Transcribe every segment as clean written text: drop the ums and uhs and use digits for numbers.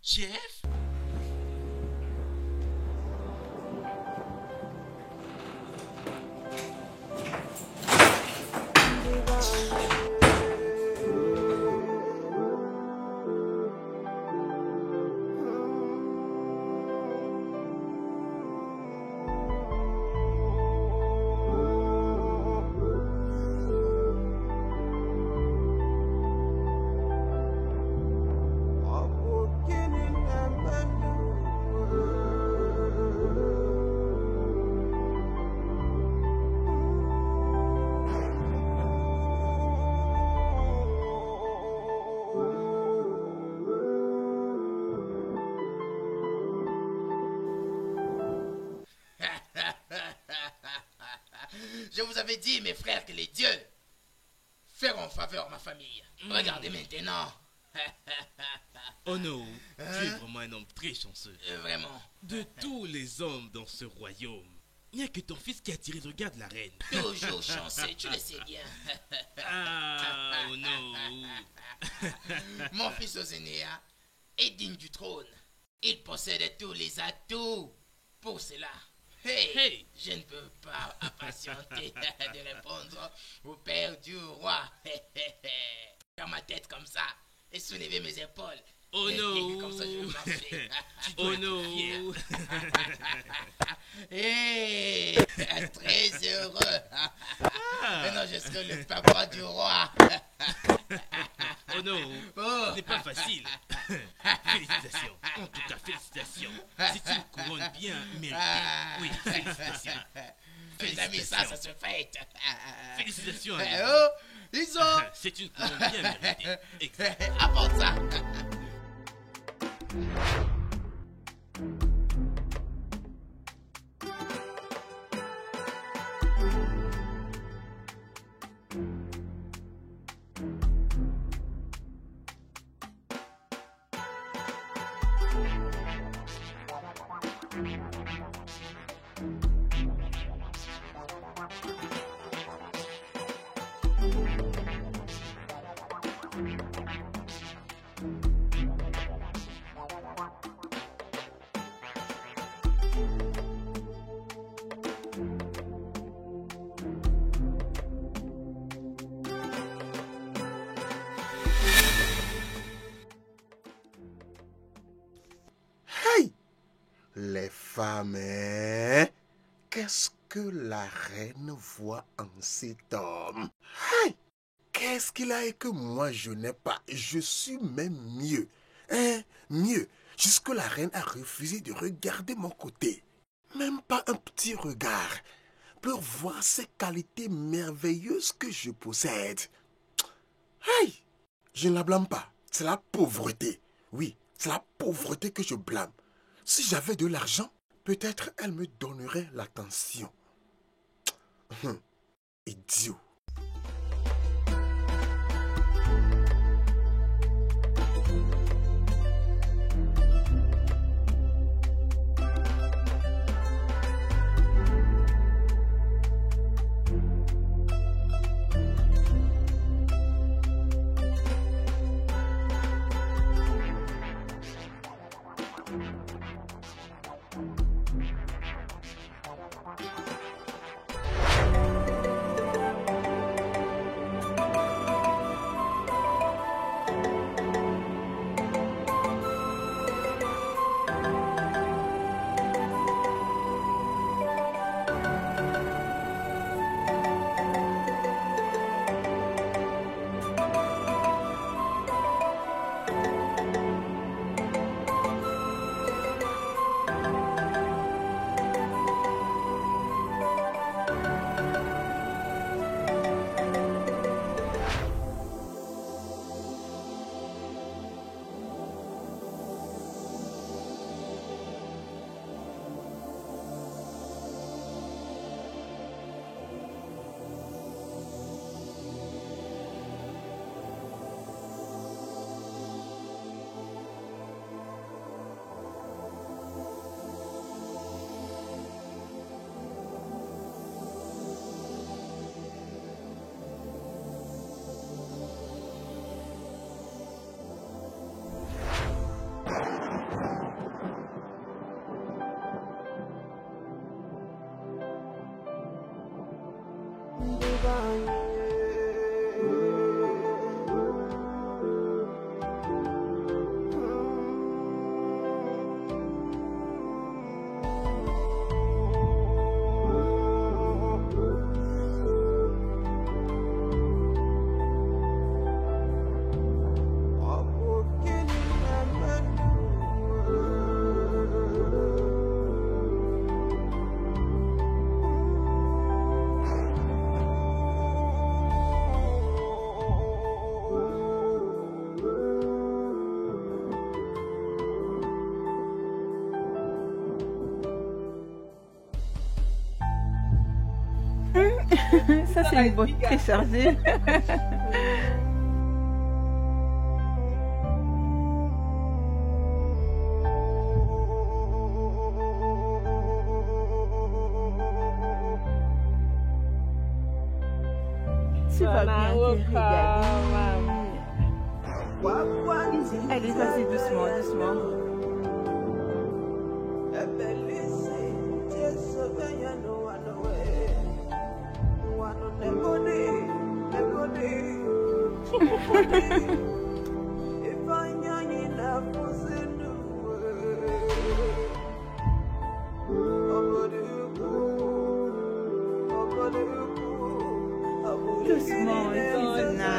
Jeff? Je vous avais dit, mes frères, que les dieux feront faveur à ma famille. Regardez maintenant. Oh non, tu es vraiment un homme très chanceux. Vraiment. De tous les hommes dans ce royaume, il n'y a que ton fils qui a attiré le regard de la reine. Toujours chanceux, tu le sais bien. Ah, oh non. Mon fils Osénéa est digne du trône. Il possède tous les atouts pour cela. Hey, je ne peux pas impatienter de répondre au père du roi. Faire ma tête comme ça et soulever mes épaules. Oh non. Comme ça, je vais marcher. Oh non. Hey, très heureux. Maintenant, je serai le papa du roi. Oh non, ce n'est pas facile. Félicitations, en tout cas félicitations. C'est une couronne bien méritée. Oui, félicitations. Mes amis, ça se fête. Félicitations. Oh, ils ont... C'est une couronne bien méritée. Exact. Apporte ça. Les femmes, hein? Qu'est-ce que la reine voit en cet homme? Hey! Qu'est-ce qu'il a et que moi je n'ai pas? Je suis même mieux. Hein? Mieux. Jusque la reine a refusé de regarder mon côté. Même pas un petit regard. Pour voir ces qualités merveilleuses que je possède. Hey! Je ne la blâme pas. C'est la pauvreté. Oui, c'est la pauvreté que je blâme. Si j'avais de l'argent, peut-être elle me donnerait l'attention. Idiot. Ça, c'est une boîte très chargée. Tu vas bien te régaler. Allez, vas-y, doucement, doucement. Doucement, Susanna.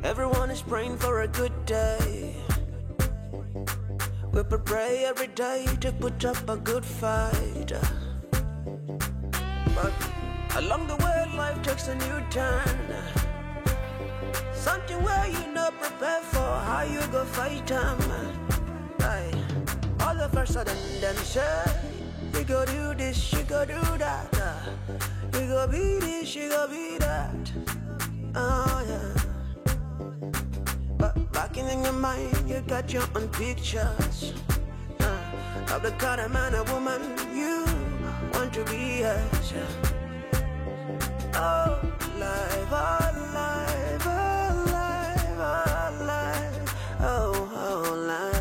Everyone is praying for a good day. We pray every day to put up a good fight. But along the way, life takes a new turn. Something where you not prepared for, how you go fight them. All of a sudden, them say, you go do this, you go do that. You go be this, you go be that. Oh yeah. But back in your mind, you got your own pictures of the kind of man or woman you want to be as. Oh, life, oh, life, oh, life, oh, life, oh, oh, life.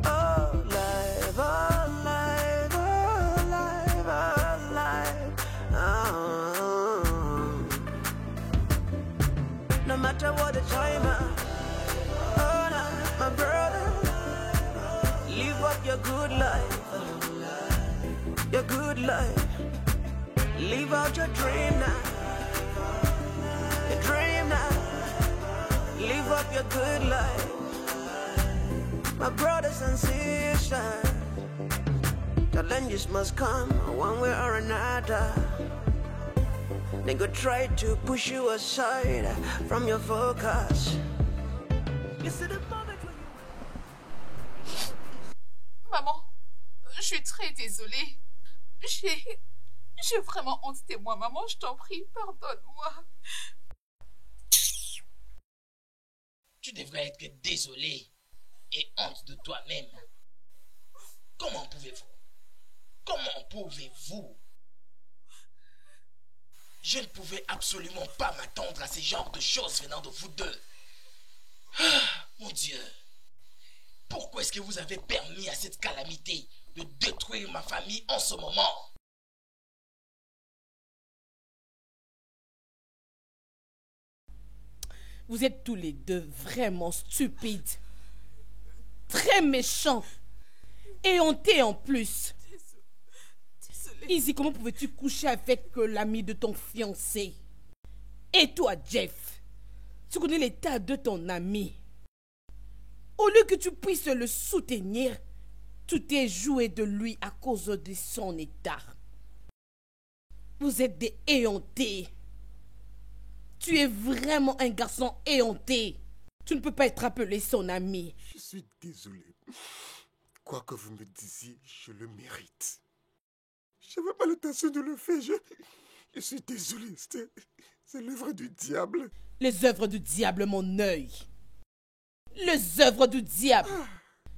Oh, life, oh, life, oh, life, oh, life, oh. No matter what the time, oh, no, my brother, live up your good life. Your good life. Live out your dream now. Your dream now. Live up your good life. My brothers and sisters, challenges must come one way or another. They go try to push you aside from your focus. You see the moment when you... Maman, je suis très désolée. J'ai vraiment honte de moi, maman, je t'en prie, pardonne-moi. Tu devrais être désolé et honte de toi-même. Comment pouvez-vous? Comment pouvez-vous? Je ne pouvais absolument pas m'attendre à ce genre de choses venant de vous deux. Ah, mon Dieu. Pourquoi est-ce que vous avez permis à cette calamité de détruire ma famille en ce moment? Vous êtes tous les deux vraiment stupides, très méchants et hontés en plus. Désolée. Izzy, comment pouvais-tu coucher avec l'ami de ton fiancé? Et toi, Jeff, tu connais l'état de ton ami. Au lieu que tu puisses le soutenir, tu t'es joué de lui à cause de son état. Vous êtes des éhontés. Tu es vraiment un garçon éhonté. Tu ne peux pas être appelé son ami. Je suis désolé. Quoi que vous me disiez, je le mérite. Je n'avais pas l'intention de le faire. Je suis désolé. C'est l'œuvre du diable. Les œuvres du diable, mon œil. Les œuvres du diable.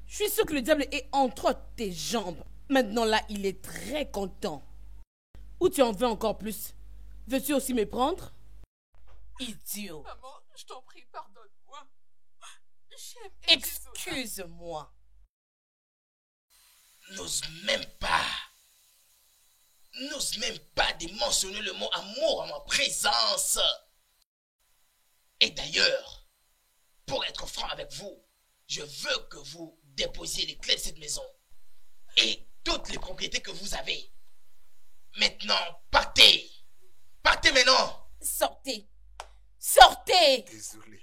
Je suis sûr que le diable est entre tes jambes. Maintenant là, il est très content. Ou tu en veux encore plus? Veux-tu aussi me prendre? Idiot. Maman, je t'en prie, pardonne-moi. Excuse-moi. N'ose même pas de mentionner le mot amour en ma présence. Et d'ailleurs, pour être franc avec vous, je veux que vous déposiez les clés de cette maison et toutes les propriétés que vous avez. Maintenant, partez. Partez maintenant. Sortez. Sortez. Désolé.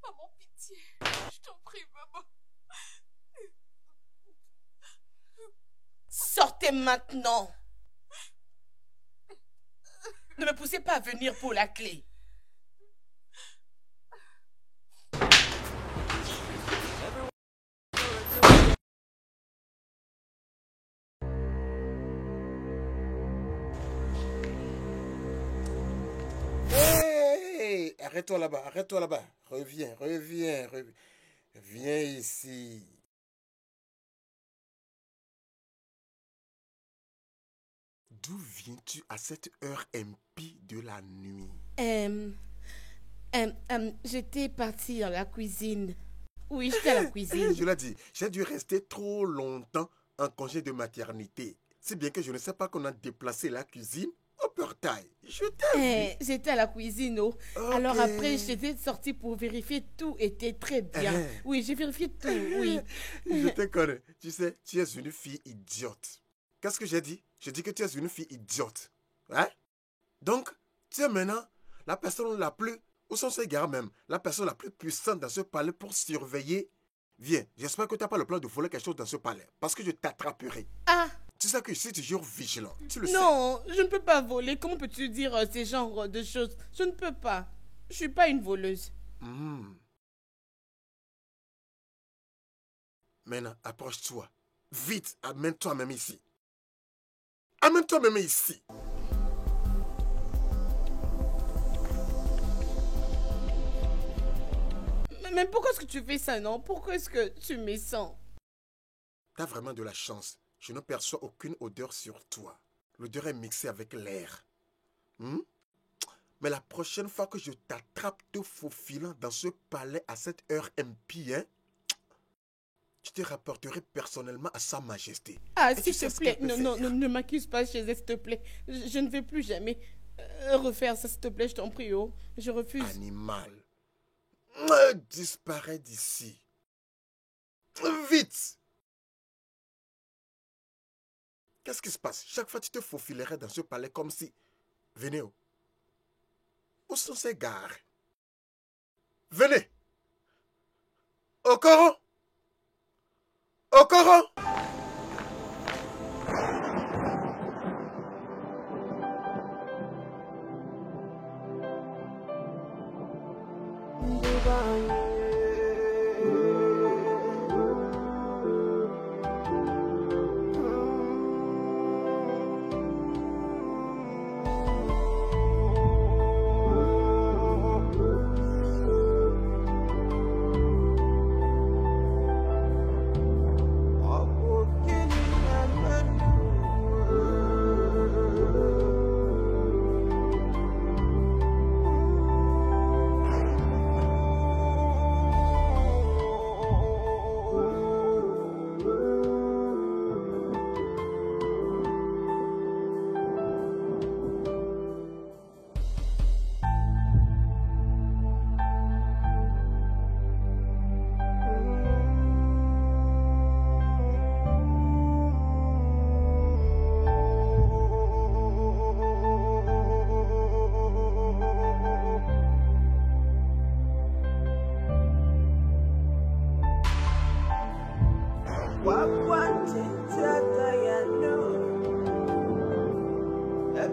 Maman, pitié. Je t'en prie, maman. Sortez maintenant. Ne me poussez pas à venir pour la clé. Hey, arrête-toi là-bas, arrête-toi là-bas. Reviens. Viens ici. D'où viens-tu à cette heure impie de la nuit? J'étais partie dans la cuisine. Oui, j'étais à la cuisine. Je l'ai dit, j'ai dû rester trop longtemps en congé de maternité. C'est bien que je ne sais pas qu'on a déplacé la cuisine au portail. Je t'ai vu. J'étais à la cuisine, oh. Ok. Alors après, j'étais sortie pour vérifier tout était très bien. Oui, j'ai vérifié tout, oui. Je te connais. Tu sais, tu es une fille idiote. Qu'est-ce que j'ai dit? J'ai dit que tu es une fille idiote. Hein? Donc, tu es maintenant la personne la plus, au sens égard même, la personne la plus puissante dans ce palais pour surveiller. Viens, j'espère que tu n'as pas le plan de voler quelque chose dans ce palais. Parce que je t'attraperai. Ah! Tu sais que je suis toujours vigilant. Tu le sais. Non, je ne peux pas voler. Comment peux-tu dire ces genres de choses? Je ne peux pas. Je suis pas une voleuse. Maintenant, approche-toi. Vite, amène-toi même ici. Amène-toi même ici. Mais pourquoi est-ce que tu fais ça, non? Pourquoi est-ce que tu me sens? T'as vraiment de la chance. Je ne perçois aucune odeur sur toi. L'odeur est mixée avec l'air. Mais la prochaine fois que je t'attrape te faufilant dans ce palais à cette heure impie, je te rapporterai personnellement à Sa Majesté. Ah, s'il te plaît, ne m'accuse pas chez elle, s'il te plaît. Je ne vais plus jamais refaire ça, s'il te plaît, je t'en prie, oh. Je refuse. Animal. Disparais d'ici. Vite. Qu'est-ce qui se passe? Chaque fois, tu te faufilerais dans ce palais comme si... Venez, oh. Où sont ces gares? Venez. Okoro. Okoro.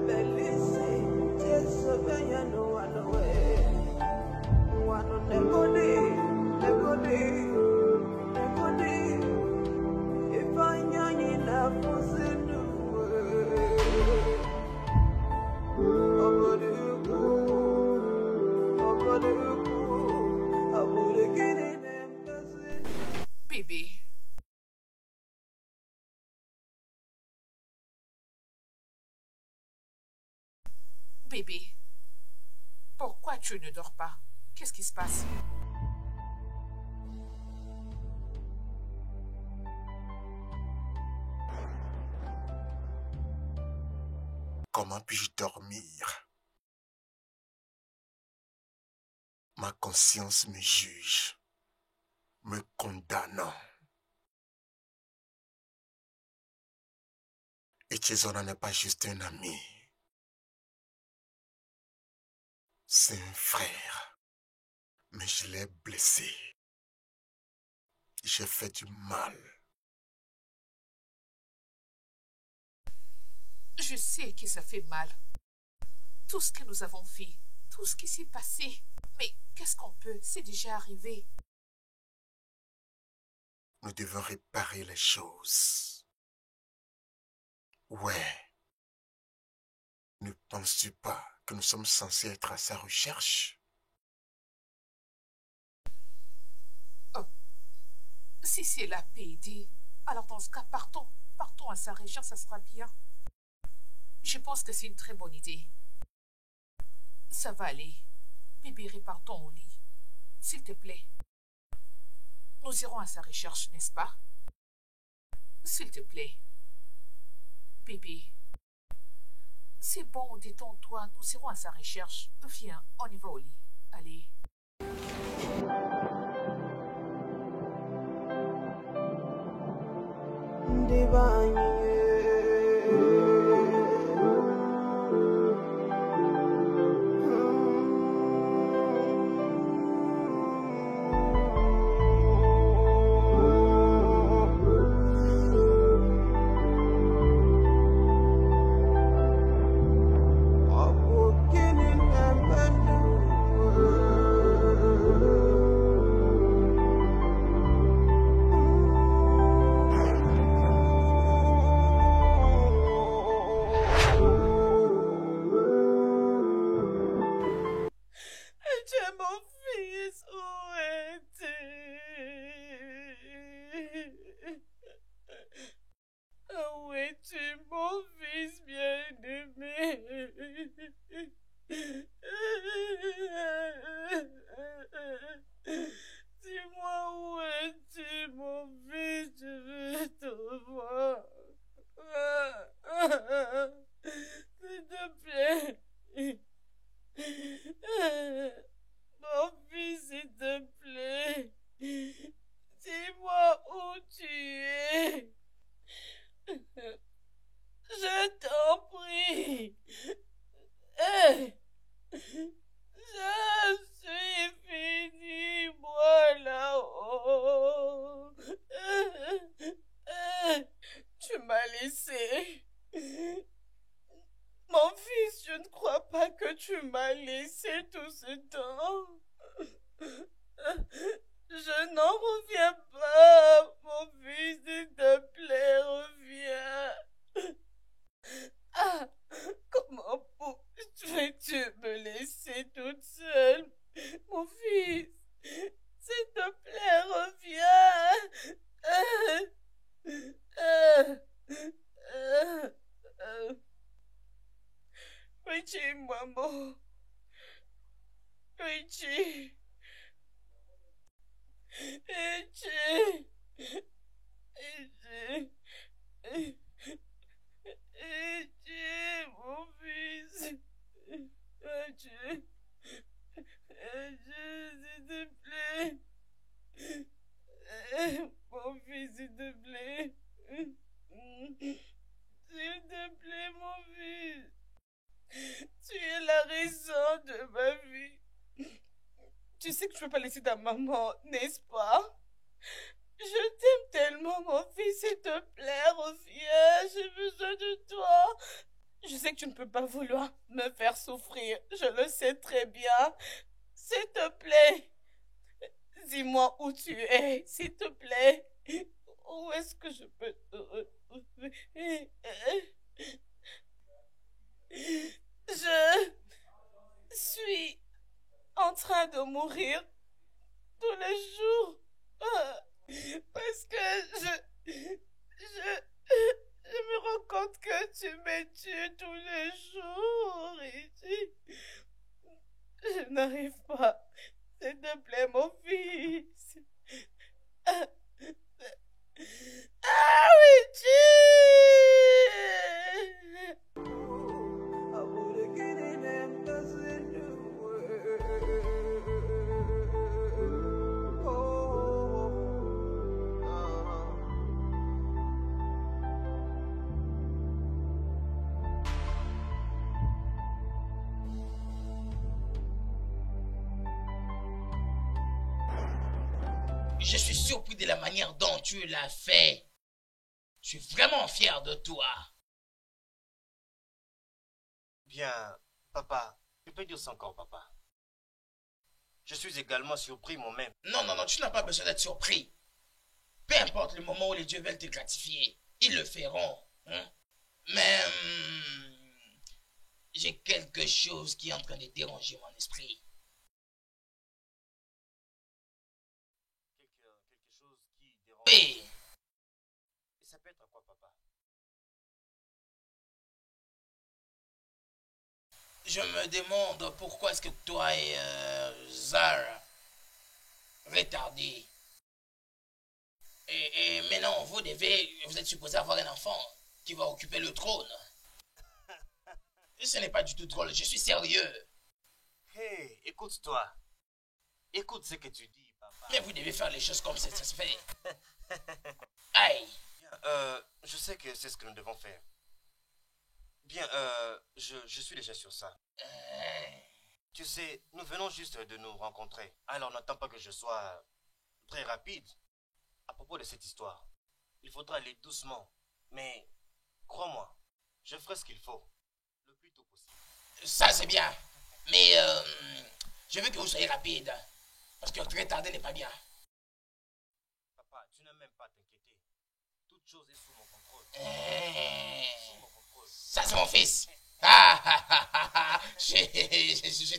Belisi, Jesu, Yano, Bébé, pourquoi tu ne dors pas? Qu'est-ce qui se passe? Comment puis-je dormir? Ma conscience me juge, me condamnant. Et Chezona n'est pas juste un ami. C'est un frère. Mais je l'ai blessé. J'ai fait du mal. Je sais que ça fait mal. Tout ce que nous avons fait, tout ce qui s'est passé. Mais qu'est-ce qu'on peut? C'est déjà arrivé. Nous devons réparer les choses. Ouais. Ne penses-tu pas que nous sommes censés être à sa recherche? Oh. Si c'est la PD, alors dans ce cas, partons. Partons à sa recherche, ça sera bien. Je pense que c'est une très bonne idée. Ça va aller. Bébé, repartons au lit. S'il te plaît. Nous irons à sa recherche, n'est-ce pas? S'il te plaît. Bébé. C'est bon, détends-toi. Nous irons à sa recherche. Viens, on y va au lit. Allez. Tu sais que je ne peux pas laisser ta maman, n'est-ce pas? Je t'aime tellement, mon fils, s'il te plaît, reviens, j'ai besoin de toi. Je sais que tu ne peux pas vouloir me faire souffrir, je le sais très bien. S'il te plaît, dis-moi où tu es, s'il te plaît. Où est-ce que je peux te retrouver? Je suis en train de mourir tous les jours parce que je Je me rends compte que tu me tues tous les jours, Richie. Je n'arrive pas. S'il te plaît, mon fils. Ah, Richie! Je suis surpris de la manière dont tu l'as fait. Je suis vraiment fier de toi. Bien, papa, tu peux dire ça encore, papa. Je suis également surpris moi-même. Non, tu n'as pas besoin d'être surpris. Peu importe le moment où les dieux veulent te gratifier, ils le feront. Hein? Mais j'ai quelque chose qui est en train de déranger mon esprit. Quelque chose qui dérange. Oui. Et ça peut être quoi, papa? Je me demande pourquoi est-ce que toi et Zara retardés. Et maintenant, vous êtes supposé avoir un enfant qui va occuper le trône. Et ce n'est pas du tout drôle, je suis sérieux. Hey, écoute-toi. Écoute ce que tu dis, papa. Mais vous devez faire les choses comme ça se fait. Aïe. Je sais que c'est ce que nous devons faire. Bien, je suis déjà sur ça. Tu sais, nous venons juste de nous rencontrer. Alors n'attends pas que je sois très rapide à propos de cette histoire. Il faudra aller doucement. Mais, crois-moi, je ferai ce qu'il faut. Le plus tôt possible. Ça c'est bien. Mais je veux que vous soyez rapide. Parce que très tardé n'est pas bien. Papa, tu n'as même pas à t'inquiéter. Toute chose est sous mon contrôle. Sous mon contrôle. Ça c'est mon fils. Je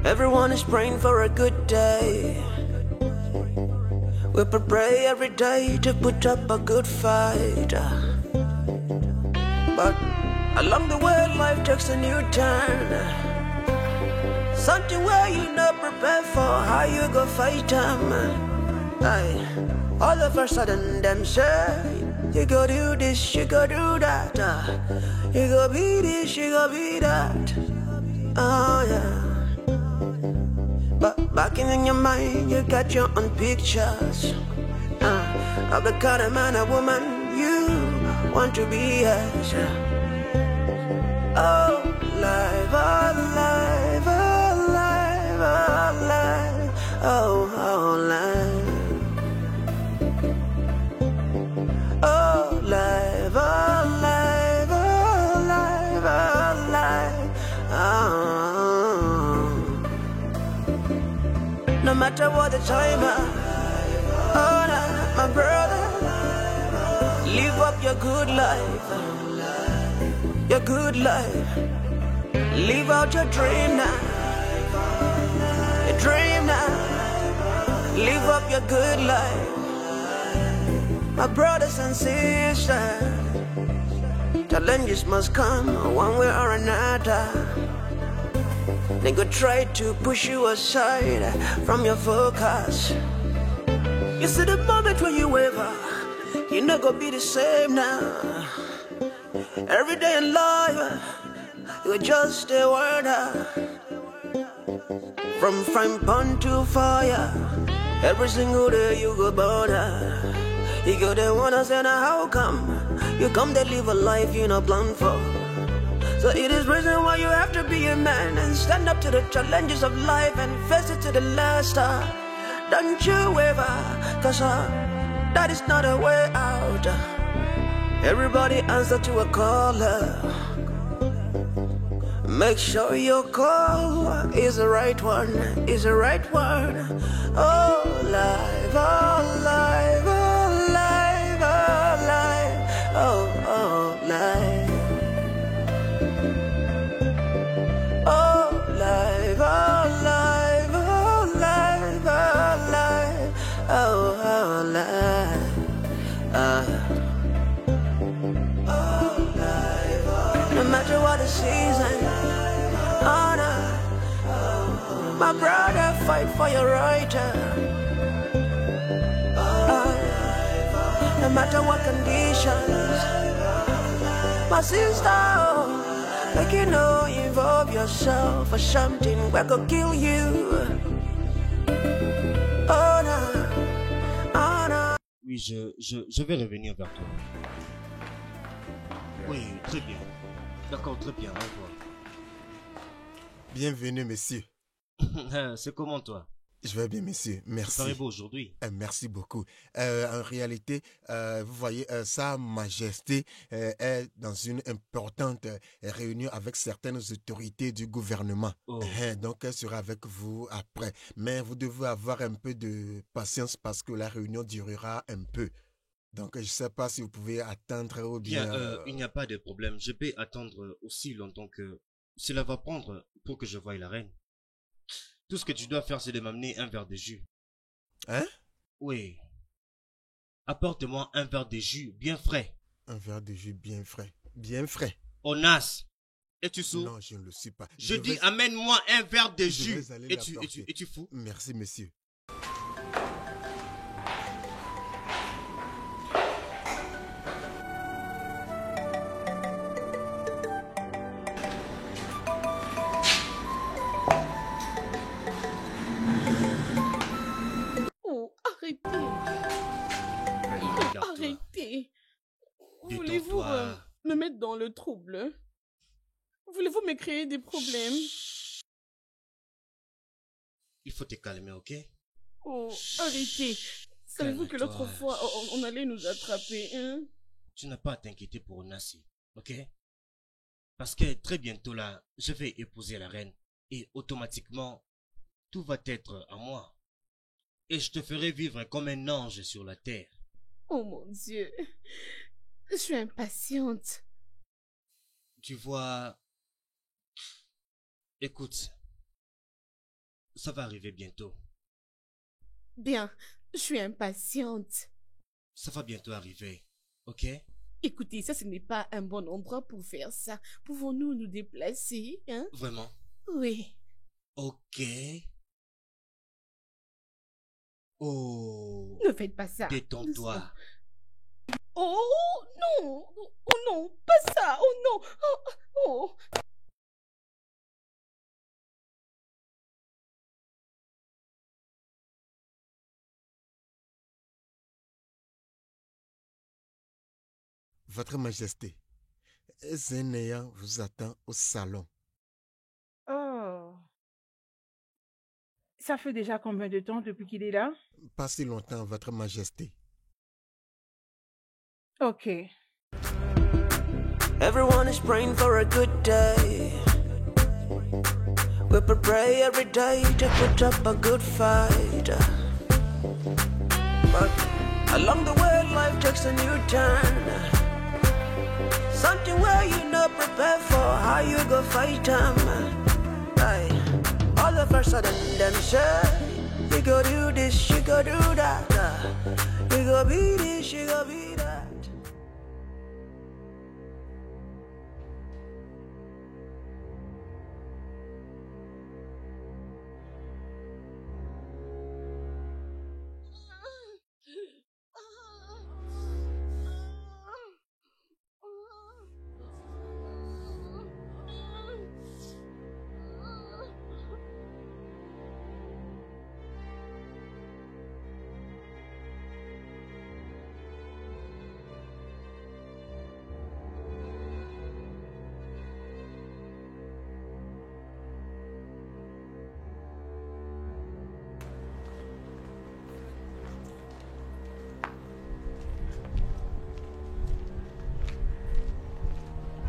Everyone is praying for a good day. We pray every day to put up a good fight. But along the way, life takes a new turn. Something where you not prepared for, how you go fight them. All of a sudden, them say, you go do this, you go do that. You go be this, you go be that. Oh yeah. But back in your mind, you got your own pictures of the kind of man or woman you want to be as. Oh, life, oh, life, oh, life, oh, life, oh, oh, life. Oh, life, oh, life, oh, life, oh, life, oh. No matter what the time, oh, nah, my brother, live up your good life, your good life. Live out your dream now, your dream now. Live up your good life, my brothers and sisters. Challenges must come one way or another. They could try to push you aside from your focus. You see the moment when you waver, you're not gonna be the same now. Every day in life, you just a word. From frying pan to fire, every single day you go border. You go there wanna say now how come you come to live a life you not planned for. So it is reason why you have to be a man and stand up to the challenges of life and face it to the last. Don't you ever, cause that is not a way out. Everybody answer to a caller. Make sure your call is the right one, is the right one. Oh, life, oh, life, oh, life, oh, life, oh, oh, life. Oh, life, oh, life, oh, life, oh, life, oh, oh, life. No matter what the season, oh no, my brother fight for your right. No matter what conditions, my sister, make you know, involve yourself for something that could kill you. Oh no, oh no. Oui, je vais revenir vers toi. Oui, très bien. D'accord, très bien, au revoir. Bienvenue, monsieur. C'est comment, toi? Je vais bien, monsieur. Merci. Tu parais beau aujourd'hui. Merci beaucoup. En réalité, vous voyez, Sa Majesté est dans une importante réunion avec certaines autorités du gouvernement. Oh. Donc, elle sera avec vous après. Mais vous devez avoir un peu de patience parce que la réunion durera un peu. Donc, je ne sais pas si vous pouvez attendre ou bien... Il n'y a pas de problème. Je peux attendre aussi longtemps que cela va prendre pour que je voie la reine. Tout ce que tu dois faire, c'est de m'amener un verre de jus. Hein? Oui. Apporte-moi un verre de jus bien frais. Un verre de jus bien frais. Bien frais. Onas, es-tu sourd? Non, je ne le suis pas. Je dis, amène-moi un verre de jus. Es-tu fou? Merci, monsieur. Arrêtez. Voulez-vous me mettre dans le trouble? Voulez-vous me créer des problèmes? Il faut te calmer, ok? Oh, arrêtez. Savez-vous que l'autre fois, on allait nous attraper, hein? Tu n'as pas à t'inquiéter pour Onasi, ok? Parce que très bientôt là, je vais épouser la reine. Et automatiquement, tout va être à moi. Et je te ferai vivre comme un ange sur la terre. Oh mon Dieu, je suis impatiente. Tu vois, écoute, ça va arriver bientôt. Bien, je suis impatiente. Ça va bientôt arriver, ok? Écoutez, ça ce n'est pas un bon endroit pour faire ça. Pouvons-nous nous déplacer, hein? Vraiment? Oui. Ok. Oh. Ne faites pas ça. Détends-toi. Oh non. Oh non, pas ça. Oh non. Oh. Votre Majesté, Zenéa vous attend au salon. Oh. Ça fait déjà combien de temps depuis qu'il est là? Pas si longtemps, Votre Majesté. Ok. Everyone is praying for a good day. We pray every day to put up a good fight. But along the way, life takes a new turn. Something where you not prepared for, how you go fight them. All of a sudden, them say, you go do this, you go do that. You go be this, you go be that.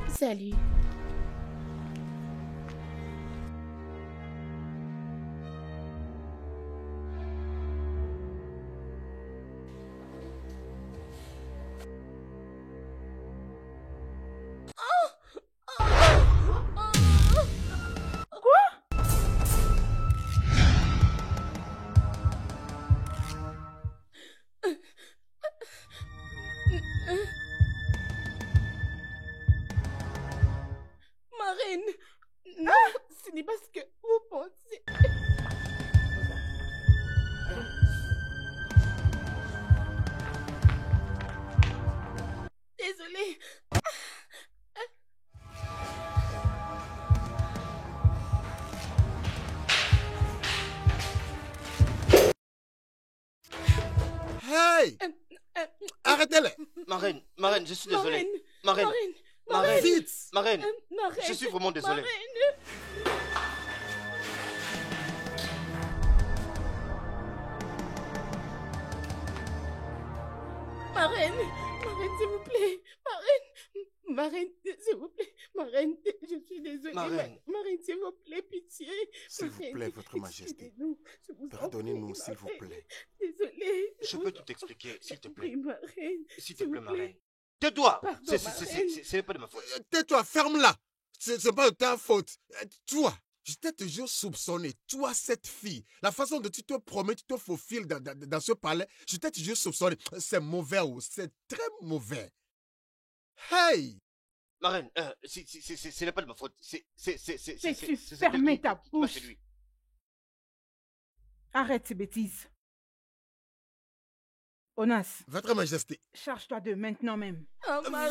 Salut. Marraine, non, ce n'est pas ce que vous pensez. Désolée. Hey! Arrêtez-les! Marraine, je suis désolé. Marraine, vite! Marraine, je suis vraiment désolé. Marraine, s'il vous plaît. Marraine, s'il vous plaît. Marraine, je suis désolée. Marraine, s'il vous plaît, pitié. S'il vous plaît, Votre Majesté. Pardonnez-nous, s'il vous plaît. Désolée. Je peux tout expliquer, s'il te plaît. Oui, Marraine. S'il te plaît, Marraine. Tais-toi! Ce n'est pas de ma faute. Tais-toi, ferme-la! Ce n'est pas de ta faute. Toi, je t'ai toujours soupçonné. Toi, cette fille, la façon dont tu te promets, tu te faufiles dans ce palais, je t'ai toujours soupçonné. C'est mauvais, c'est très mauvais. Hey! Marraine, ce n'est pas de ma faute. C'est fermez ta bouche. Arrête ces bêtises. Onas. Votre Majesté. Charge-toi d'eux maintenant même.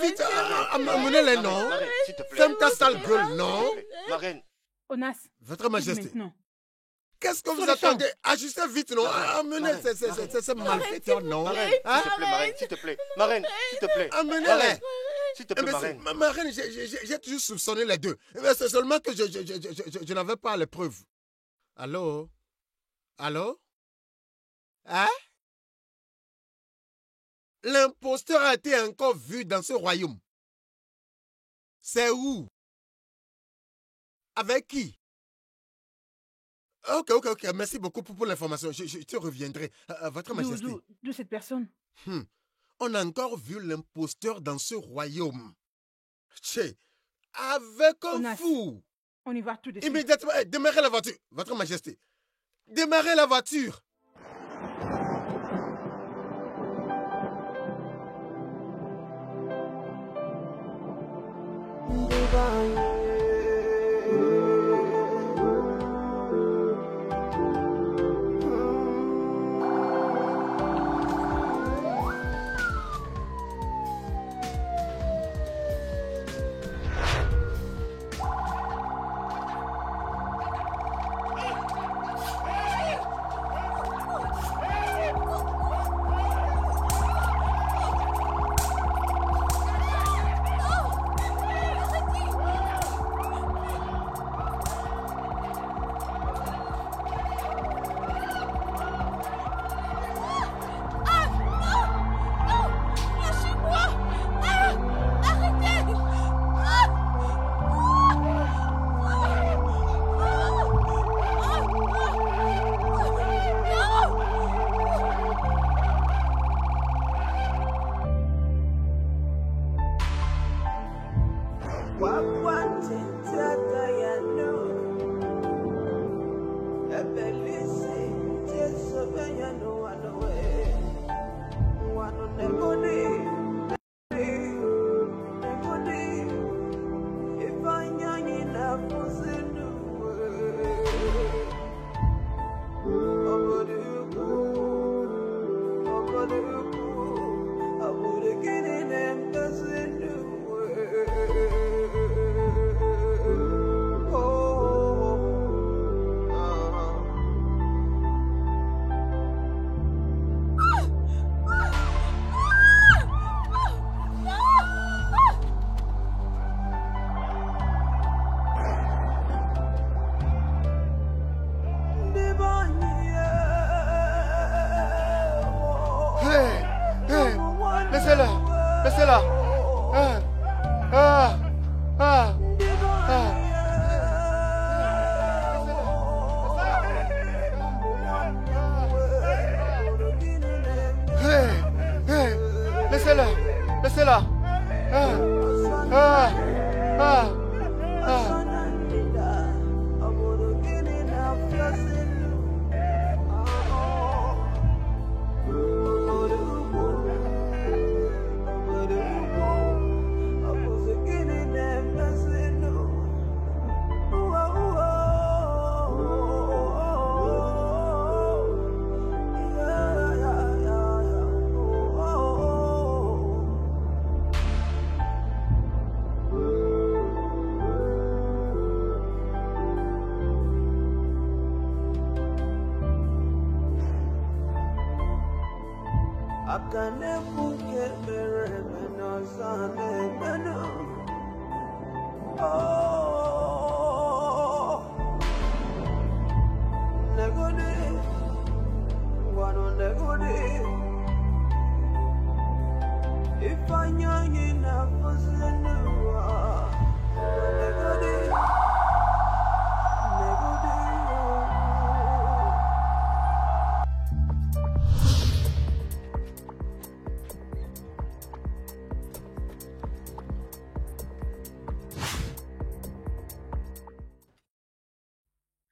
Vite, amenez-les, non? Ferme ta sale gueule, non? Marraine. Onas. Votre Majesté. Qu'est-ce que vous attendez? Agissez vite, non? Amenez ces malfaiteurs, non? S'il te plaît, Marraine, s'il te plaît. Amenez-les. S'il te plaît, Marraine. Marraine, j'ai toujours soupçonné les deux. Mais c'est seulement que je n'avais pas les preuves. Allô? Allô? Hein? L'imposteur a été encore vu dans ce royaume. C'est où? Avec qui? Ok. Merci beaucoup pour l'information. Je te reviendrai. Votre Majesté. D'où cette personne? On a encore vu l'imposteur dans ce royaume. Tché, avec un fou. On y va tout de suite. Immédiatement, démarrez la voiture. Votre Majesté. Démarrez la voiture.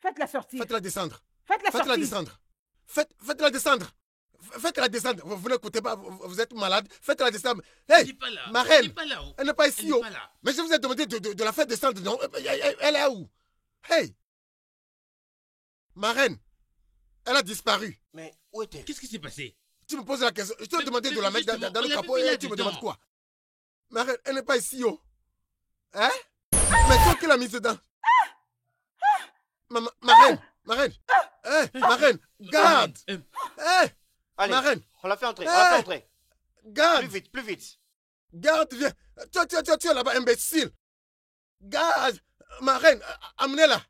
Faites-la sortir. Faites-la descendre. Faites-la sortir. Faites-la descendre. Faites-la descendre. Faites-la descendre. Vous n'écoutez pas, vous êtes malade. Faites-la descendre. Hey, ma reine, elle n'est pas ici. Elle n'est pas là. Mais je vous ai demandé de la faire descendre. Non, elle est où? Hey, ma reine, elle a disparu. Mais où est-elle? Qu'est-ce qui s'est passé? Tu me poses la question. Je t'ai demandé de la mettre dans le capot et tu me demandes quoi? Ma reine, elle n'est pas ici. Oh. Hein? Mais toi qui l'as mise dedans? Ma reine, ma reine, garde! Allez, ma reine, on l'a fait entrer, on l'a fait entrer. Garde! Plus vite. Garde, viens! Tu es là-bas, imbécile! Garde! Ma reine, amenez-la!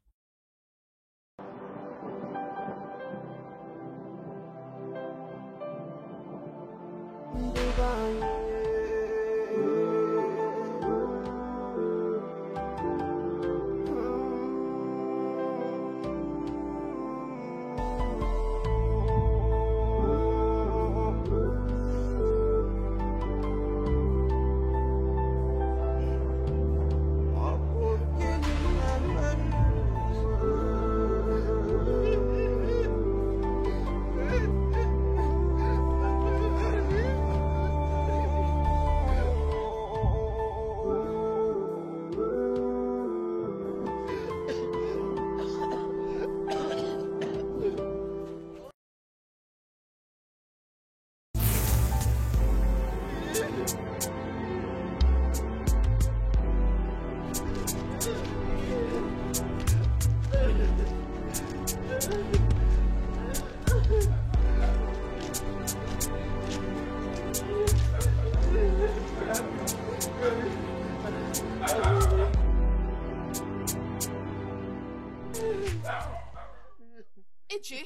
Etche.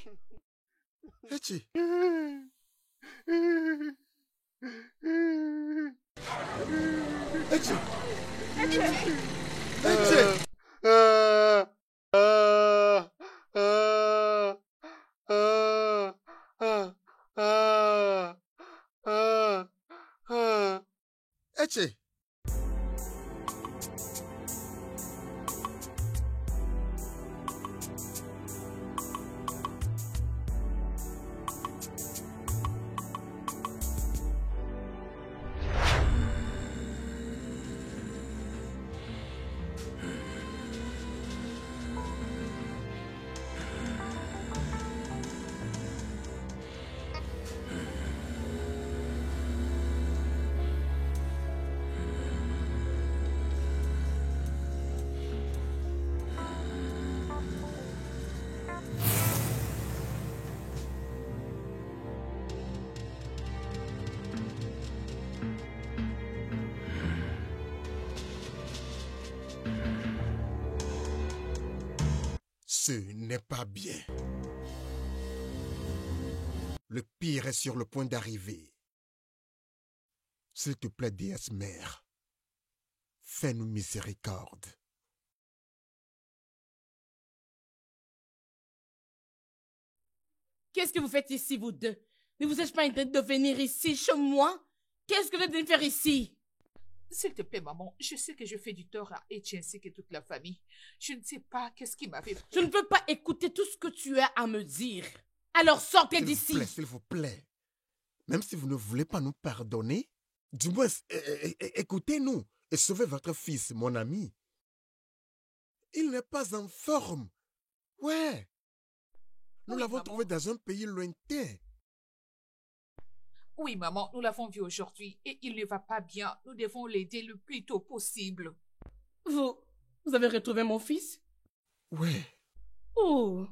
Etche. Etche. Etche. Etche. Ce n'est pas bien. Le pire est sur le point d'arriver. S'il te plaît, déesse mère, fais-nous miséricorde. Qu'est-ce que vous faites ici, vous deux? Ne vous êtes pas interdit de venir ici, chez moi? Qu'est-ce que vous êtes venu faire ici? S'il te plaît, maman, je sais que je fais du tort à Etche ainsi que toute la famille. Je ne sais pas qu'est-ce qui m'avait... Je ne peux pas écouter tout ce que tu as à me dire. Alors sortez d'ici. S'il vous plaît. Même si vous ne voulez pas nous pardonner, du moins, écoutez-nous et sauvez votre fils, mon ami. Il n'est pas en forme. Ouais. Nous l'avons trouvé dans un pays lointain. Oui, maman, nous l'avons vu aujourd'hui et il ne va pas bien. Nous devons l'aider le plus tôt possible. Vous avez retrouvé mon fils? Oui. Oh.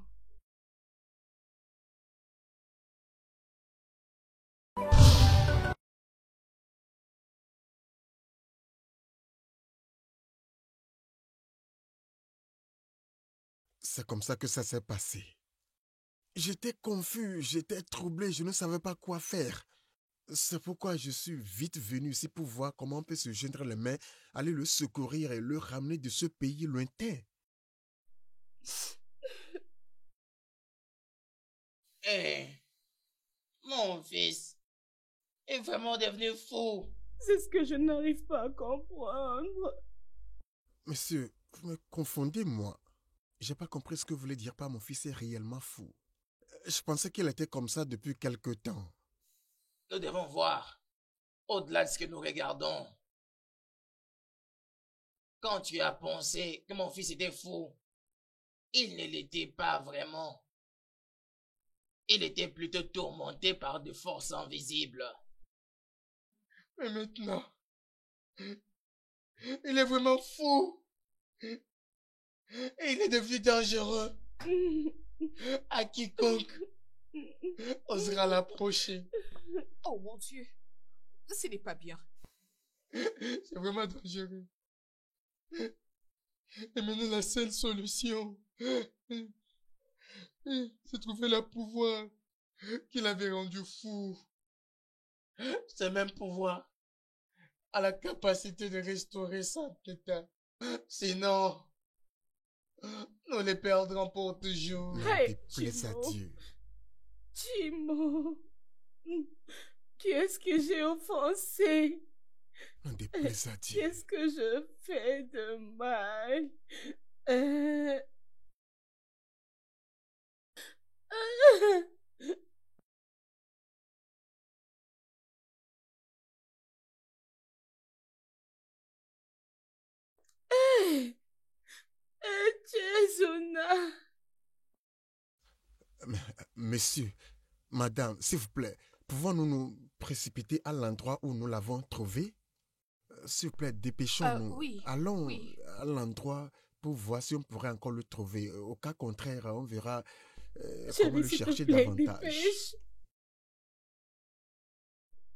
C'est comme ça que ça s'est passé. J'étais confus, j'étais troublé, je ne savais pas quoi faire. C'est pourquoi je suis vite venu ici pour voir comment on peut se joindre les mains, aller le secourir et le ramener de ce pays lointain. Mon fils est vraiment devenu fou. C'est ce que je n'arrive pas à comprendre. Monsieur, vous me confondez, moi. J'ai pas compris ce que vous voulez dire par mon fils est réellement fou. Je pensais qu'il était comme ça depuis quelque temps. Nous devons voir au-delà de ce que nous regardons. Quand tu as pensé que mon fils était fou, il ne l'était pas vraiment. Il était plutôt tourmenté par des forces invisibles. Mais maintenant, il est vraiment fou. Et il est devenu dangereux. À quiconque osera l'approcher. Oh mon Dieu, ce n'est pas bien. C'est vraiment dangereux. Et maintenant, la seule solution, c'est trouver le pouvoir qui l'avait rendu fou. Ce même pouvoir a la capacité de restaurer son état. Sinon, nous les perdrons pour toujours. Hey, déplaise à Dieu. Timo, qui est-ce que j'ai offensé? Non, déplaise à Dieu. Qu'est-ce que je fais de mal? Jésuna. Monsieur, madame, s'il vous plaît, pouvons-nous nous précipiter à l'endroit où nous l'avons trouvé? S'il vous plaît, dépêchons-nous. Oui, Allons oui. à l'endroit pour voir si on pourrait encore le trouver. Au cas contraire, on verra comment le Chérie, s'il te chercher plaît, davantage. dépêche.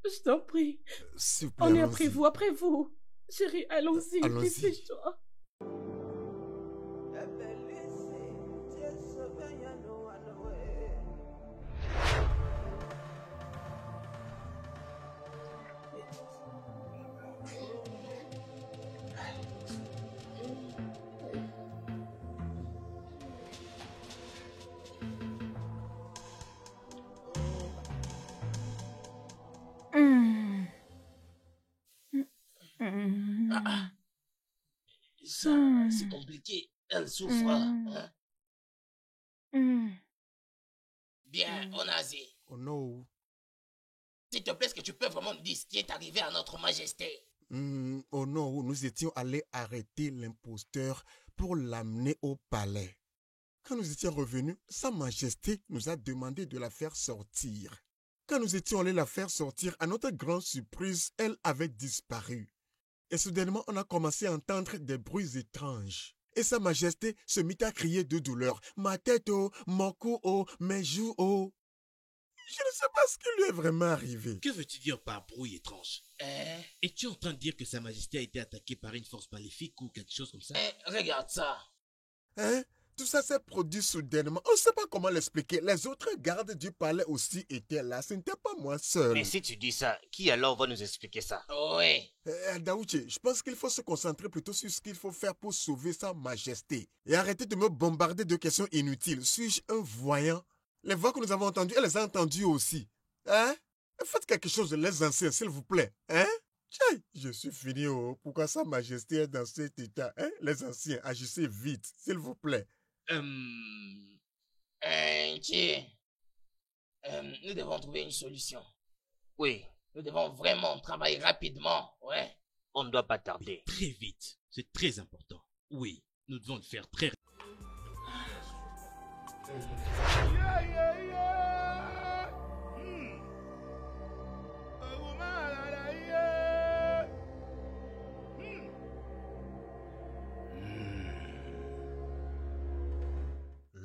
Je t'en prie. S'il vous plaît, On est allons-y. après vous. Chérie, allons-y, Allons-y. dépêche-toi. Ça, c'est compliqué. Elle souffre. Hein? Bien, Onazi. Oh non. S'il te plaît, est-ce que tu peux vraiment nous dire ce qui est arrivé à notre majesté? Oh non, nous étions allés arrêter l'imposteur pour l'amener au palais. Quand nous étions revenus, Sa Majesté nous a demandé de la faire sortir. Quand nous étions allés la faire sortir, à notre grande surprise, elle avait disparu. Et soudainement, on a commencé à entendre des bruits étranges. Et Sa Majesté se mit à crier de douleur. Ma tête, oh, mon cou, oh, mes joues, oh. Je ne sais pas ce qui lui est vraiment arrivé. Que veux-tu dire par bruit étrange? Es-tu en train de dire que Sa Majesté a été attaquée par une force maléfique ou quelque chose comme ça? Regarde ça. Hein? Tout ça s'est produit soudainement. On ne sait pas comment l'expliquer. Les autres gardes du palais aussi étaient là. Ce n'était pas moi seul. Mais si tu dis ça, qui alors va nous expliquer ça? Oui. Daouché, je pense qu'il faut se concentrer plutôt sur ce qu'il faut faire pour sauver Sa Majesté. Et arrêter de me bombarder de questions inutiles. Suis-je un voyant? Les voix que nous avons entendues, elle les a entendues aussi. Hein? Faites quelque chose, les anciens, s'il vous plaît. Hein? Tchai, je suis fini. Oh. Pourquoi Sa Majesté est dans cet état? Hein? Les anciens, agissez vite, s'il vous plaît. Nous devons trouver une solution. Oui. Nous devons vraiment travailler rapidement, ouais. On ne doit pas tarder. Très vite. C'est très important. Oui, nous devons le faire très rapidement.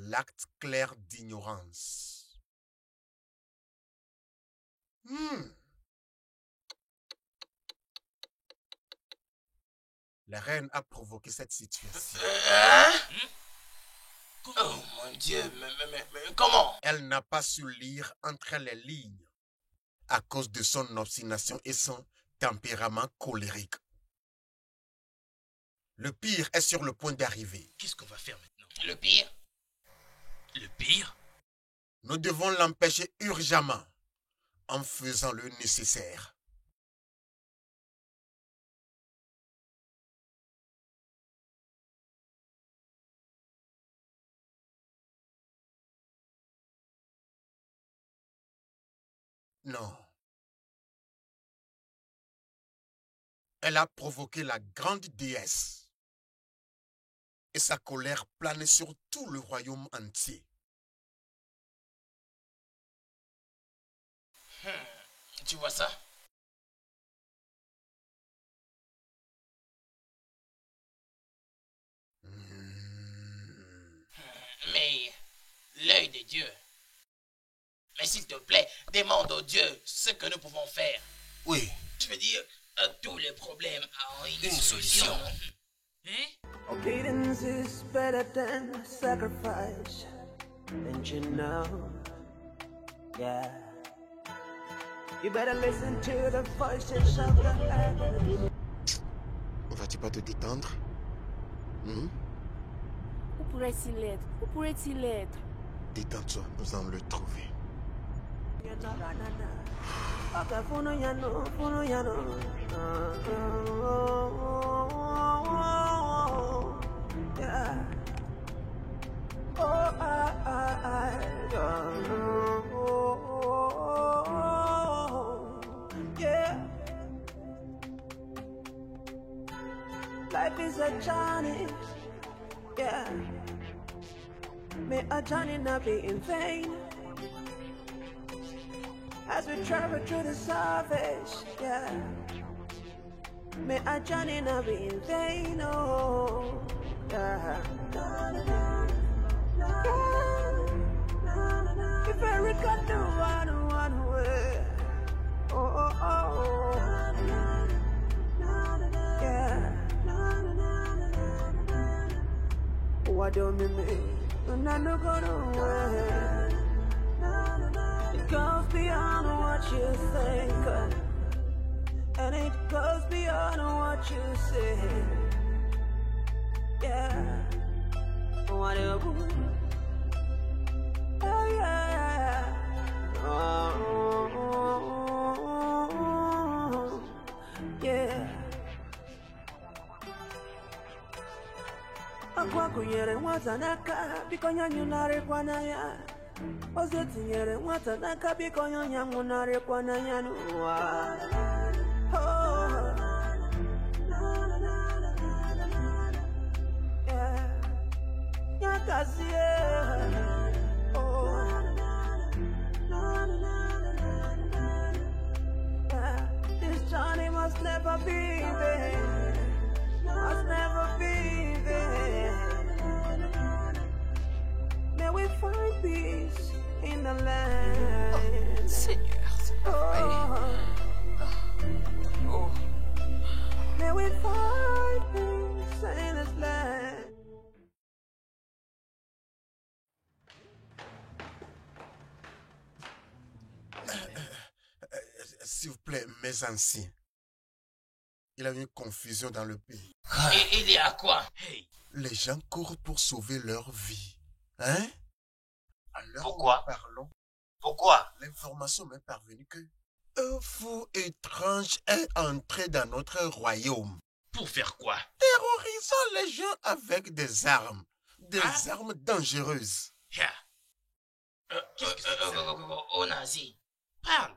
L'acte clair d'ignorance. La reine a provoqué cette situation. Oh mon Dieu, mais comment? Elle n'a pas su lire entre les lignes à cause de son obstination et son tempérament colérique. Le pire est sur le point d'arriver. Qu'est-ce qu'on va faire maintenant? Le pire? Le pire? Nous devons l'empêcher urgemment en faisant le nécessaire. Non. Elle a provoqué la grande déesse. Et sa colère planait sur tout le royaume entier. Tu vois ça? Mais l'œil de Dieu. Mais s'il te plaît, demande au Dieu ce que nous pouvons faire. Oui. Je veux dire, tous les problèmes ont une solution. Hein? Obedience is better than sacrifice. And you know, yeah. You better listen to the voices of the heavens. Vas-tu pas te détendre? Où pourrait-il être? Où pourrait-il être? Détends-toi, nous allons le trouver. Okay, fono yano. Yeah. Oh, I don't know. Yeah. Life is a journey. Yeah. May a journey not be in vain. As we travel through the surface, yeah. May our journey not be in vain, oh, yeah. If I got the one way, oh, yeah. What do you mean? I'm not gonna wait. It goes beyond what you think, and it goes beyond what you say. Yeah, whatever. Oh yeah. Oh, yeah. Akwa kunyere nwata n'aka biko nyanyụnarịkwana ya. Oze tinyere nwata n'aka biko nyanyụnarịkwana ya n'ụwa. Yeah. Nyakazie. Yeah. This journey must never be vain. Must never be vain. May we find peace in the land. Seigneur, Oh. May we find peace in this land. S'il vous plaît, mes anciens. Il y a une confusion dans le pays. Et il y a quoi? Hey, Les gens courent pour sauver leur vie. Hein? Alors, Pourquoi? nous parlons. Pourquoi? L'information m'est parvenue que un fou étrange est entré dans notre royaume, pour faire quoi? terrorisant les gens avec des armes. Des armes dangereuses. Yeah. Qu'est-ce que c'est que ça? Oh, nazi, parle.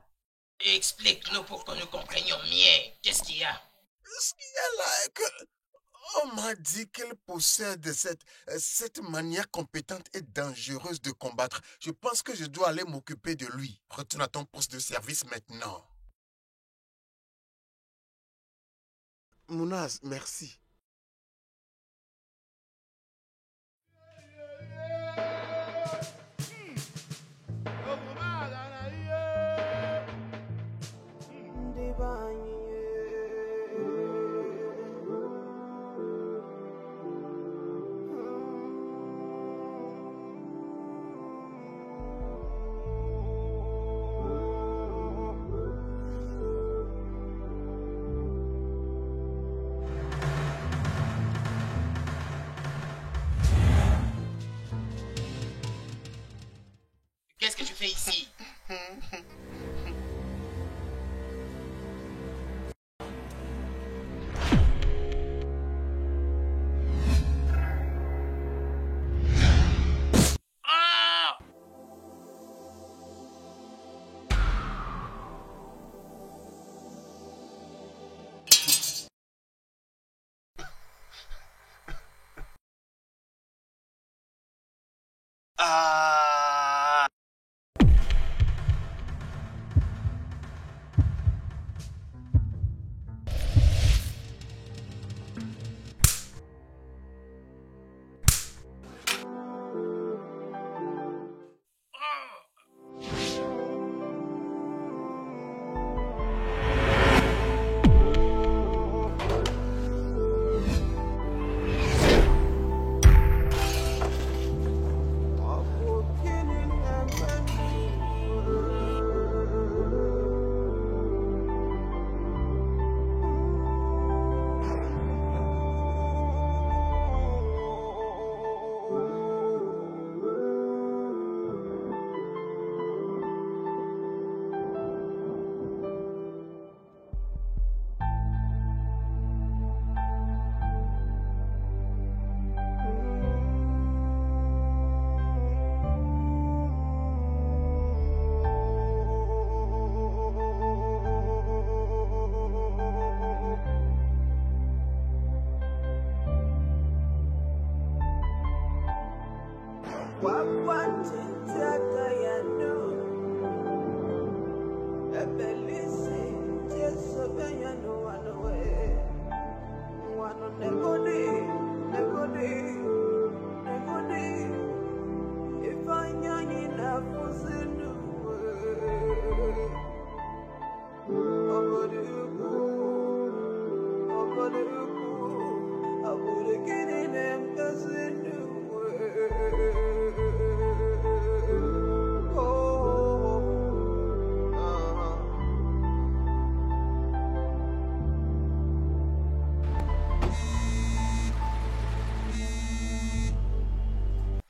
Explique-nous pour que nous comprenions mieux. Qu'est-ce qu'il y a? Ce qu'il y a là est que on m'a dit qu'elle possède cette manière compétente et dangereuse de combattre. Je pense que je dois aller m'occuper de lui. Retourne à ton poste de service maintenant. Mounaz, merci. Ah.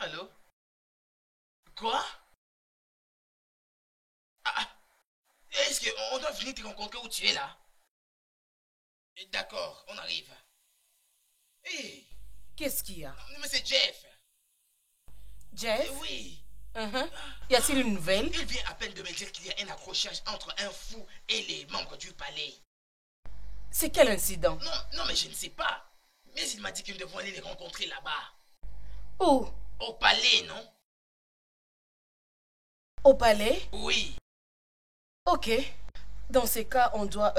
Allô? Quoi? Est-ce qu'on doit venir te rencontrer où tu es là? D'accord, on arrive. Hé! Qu'est-ce qu'il y a? Mais c'est Jeff. Jeff? Oui. Y a-t-il une nouvelle? Il vient à peine de me dire qu'il y a un accrochage entre un fou et les membres du palais. C'est quel incident? Non, mais je ne sais pas. Mais il m'a dit que nous devons aller les rencontrer là-bas. Où? Au palais, non? Au palais? Oui. Ok. Dans ces cas, on doit...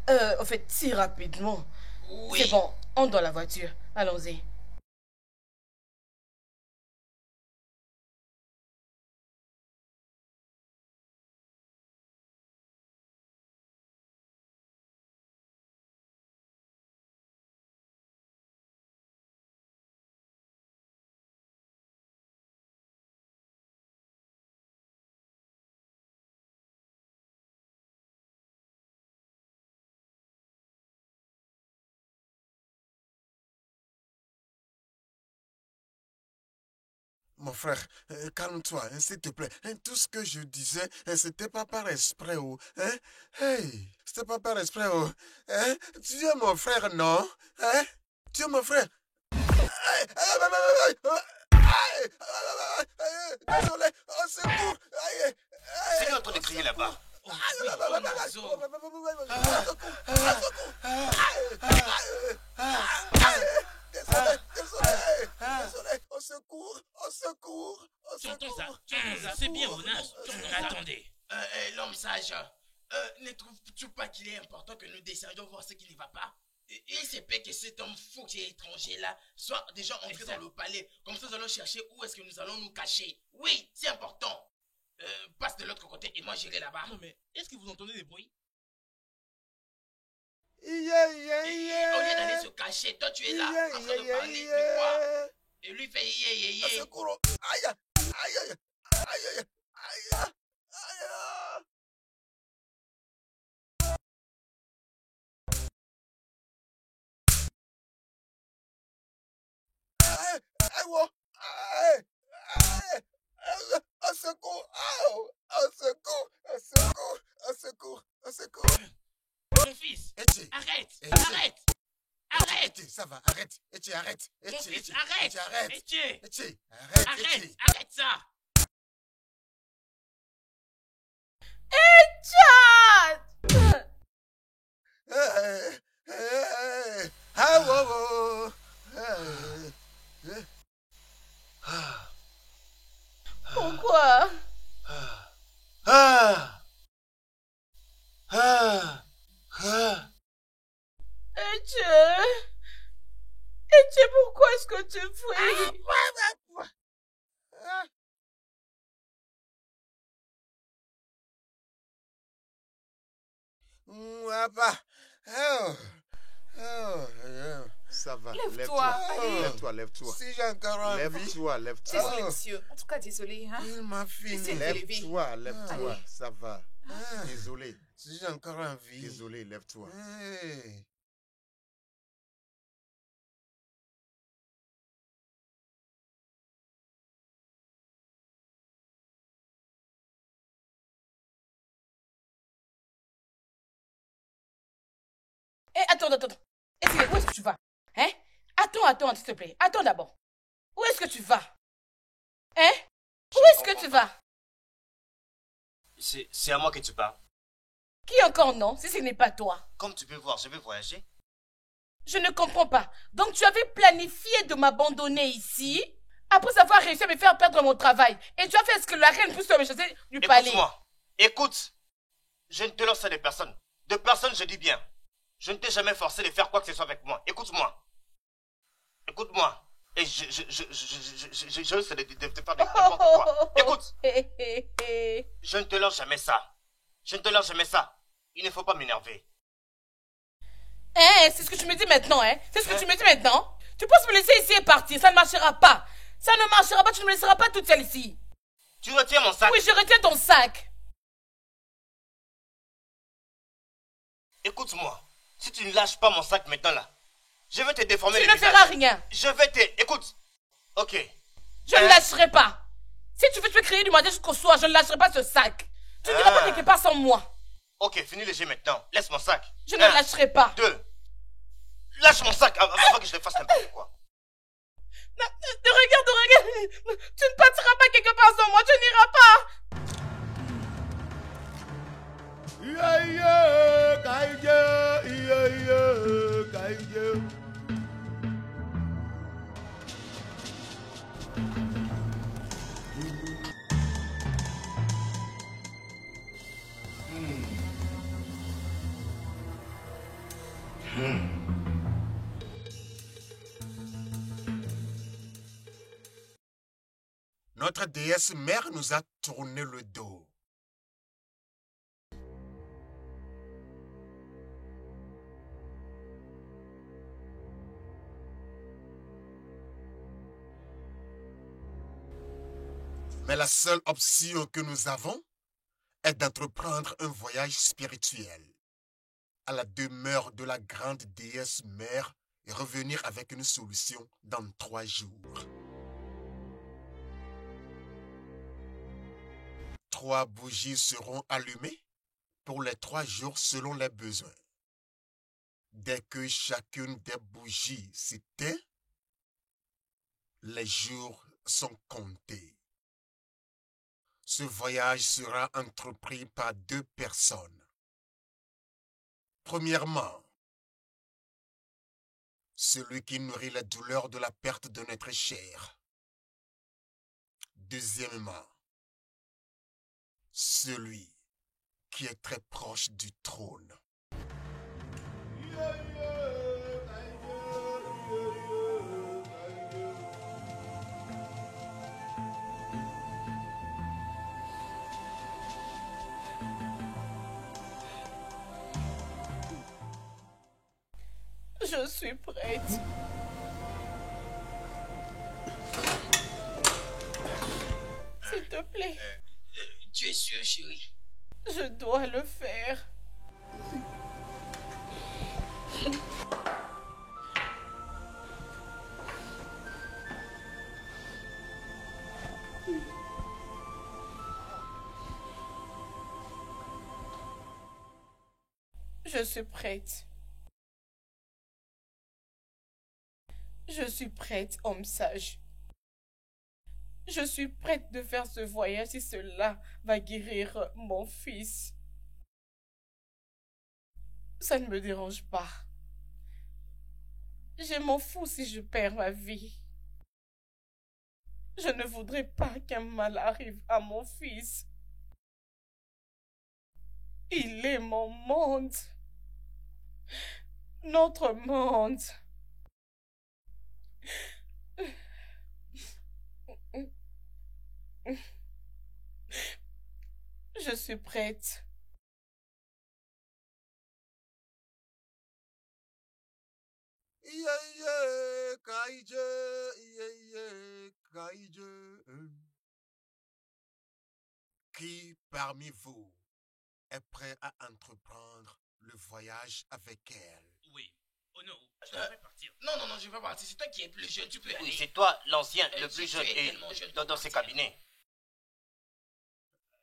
en fait, si rapidement. Oui. C'est bon, on doit la voiture. Allons-y. Mon frère, calme-toi, hein, s'il te plaît. Hein, tout ce que je disais, c'était pas par esprit. Oh, hein? Hey, c'était pas par esprit. Oh, hein? Tu es mon frère, non? Hein? Tu es mon frère. Désolé, au secours. C'est lui en train de crier là-bas. Désolé, au secours, au secours, au Tu entends secours. ça? C'est bien, Bonas. Attendez. L'homme sage, ne trouves-tu pas qu'il est important que nous descendions voir ce qui ne va pas? Il se peut que cet homme fou qui est étranger là soit déjà entré dans le palais. Comme ça, nous allons chercher où est-ce que nous allons nous cacher. Oui, c'est important. Passe de l'autre côté et moi j'irai là-bas. Non mais, est-ce que vous entendez des bruits? Au lieu d'aller se cacher, toi tu es là en train de parler de quoi? Et lui fait yé. Aïe, aïe, aïe, aïe, aïe, aïe. Au secours! Au secours! Au secours! Au secours! Au secours! Mon fils! Etienne! Arrête! Etienne! Arrête! Arrête! Etienne, ça va, arrête! Etienne, arrête! Mon Etienne, fils, Etienne, arrête! Etienne, arrête! Etienne! Etienne, arrête! Arrête! Etienne. Arrête ça! sais pourquoi est-ce que tu fuis. Papa. Ça va, Lève-toi. Lève-toi, lève-toi. Si j'ai encore envie. Lève-toi, lève-toi. Désolé, monsieur. En tout cas, désolé. Hein? Il m'a fini. Lève-toi, lève-toi. Allez. Ça va. Désolé. Si j'ai encore envie. Désolé, lève-toi. Hey. Eh, attends. Où est-ce que tu vas? Hein? Attends, s'il te plaît. Attends d'abord. Où est-ce que tu vas? Hein? Où est-ce que tu vas? C'est à moi que tu parles. Qui encore non, si ce n'est pas toi? Comme tu peux voir, je vais voyager. Je ne comprends pas. Donc tu avais planifié de m'abandonner ici, après avoir réussi à me faire perdre mon travail. Et tu as fait ce que la reine pousse me chasser du palais. Écoute-moi. Écoute. Je ne te lance à des personnes. De personnes, je dis bien. Je ne t'ai jamais forcé de faire quoi que ce soit avec moi. Écoute-moi. Écoute-moi. Et je risque de te faire n'importe quoi. Écoute. Je ne te lance jamais ça. Je ne te lance jamais ça. Il ne faut pas m'énerver. C'est ce que tu me dis maintenant, hein? C'est ce que tu me dis maintenant? Tu penses me laisser ici et partir? Ça ne marchera pas. Ça ne marchera pas, tu ne me laisseras pas toute seule ici. Tu retiens mon sac? Oui, je retiens ton sac. Écoute-moi. Si tu ne lâches pas mon sac maintenant là, je vais te déformer tu le visage. Tu visage. ne feras rien. Je vais te... Écoute. Ok. Je ne lâcherai pas. Si tu veux te créer du matin jusqu'au soir, je ne lâcherai pas ce sac. Tu n'iras pas quelque part sans moi. Ok, finis le jeu maintenant. Laisse mon sac. Je ne lâcherai pas. 2. Lâche mon sac avant que je te fasse n'importe quoi. Regarde. Tu ne partiras pas quelque part sans moi. Tu n'iras pas. Notre déesse mère nous a tourné le dos. Mais la seule option que nous avons est d'entreprendre un voyage spirituel à la demeure de la grande déesse mère et revenir avec une solution dans 3 jours. 3 bougies seront allumées pour les 3 jours selon les besoins. Dès que chacune des bougies s'éteint, les jours sont comptés. Ce voyage sera entrepris par 2 personnes. Premièrement, celui qui nourrit la douleur de la perte de notre chair. Deuxièmement, celui qui est très proche du trône. Je suis prête. S'il te plaît. Tu es sûr, chérie? Je dois le faire. Je suis prête. Je suis prête, homme sage. Je suis prête de faire ce voyage si cela va guérir mon fils. Ça ne me dérange pas. Je m'en fous si je perds ma vie. Je ne voudrais pas qu'un mal arrive à mon fils. Il est mon monde. Notre monde. suis prête. Qui parmi vous est prêt à entreprendre le voyage avec elle? Oui. Oh non, je devrais partir. Non, je vais pas partir. C'est toi qui es plus jeune, tu peux aller. Oui, c'est toi, l'ancien, le Tu plus jeune, es et tellement jeune dans pour ces partir. cabinets.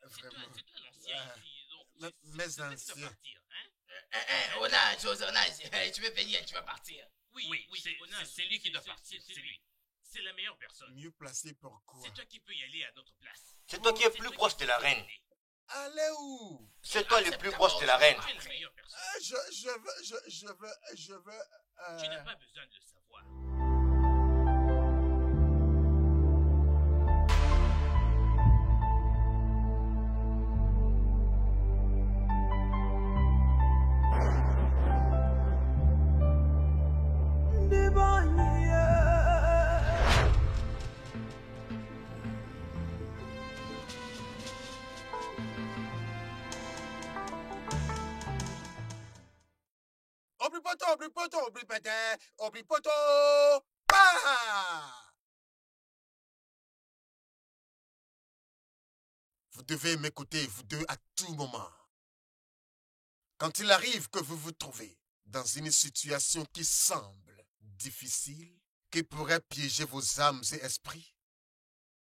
C'est toi l'ancien ici. Donc, Mes c'est toi qui dois anciens. partir, hein? Onage, tu veux venir, tu vas partir. Oui, c'est lui qui doit partir. C'est lui. C'est la meilleure personne. Mieux placé pour quoi? C'est toi qui peux y aller à notre place. C'est toi qui es plus proche de la reine. Allez où? C'est toi le plus proche de la reine. Tu es la meilleure personne. Je veux... Tu n'as pas besoin de le savoir. Oblipoto! Ah! Vous devez m'écouter, vous deux, à tout moment. Quand il arrive que vous vous trouvez dans une situation qui semble difficile, qui pourrait piéger vos âmes et esprits,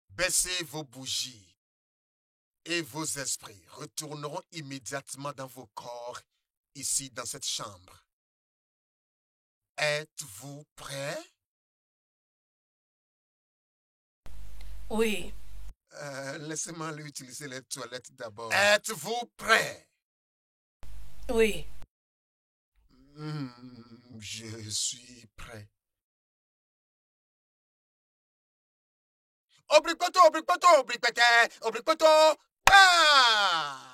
baissez vos bougies et vos esprits retourneront immédiatement dans vos corps, ici dans cette chambre. Êtes-vous prêts? Oui. Laissez-moi aller utiliser les toilettes d'abord. Êtes-vous prêts? Oui. Je suis prêt. Oblipoto! Ah!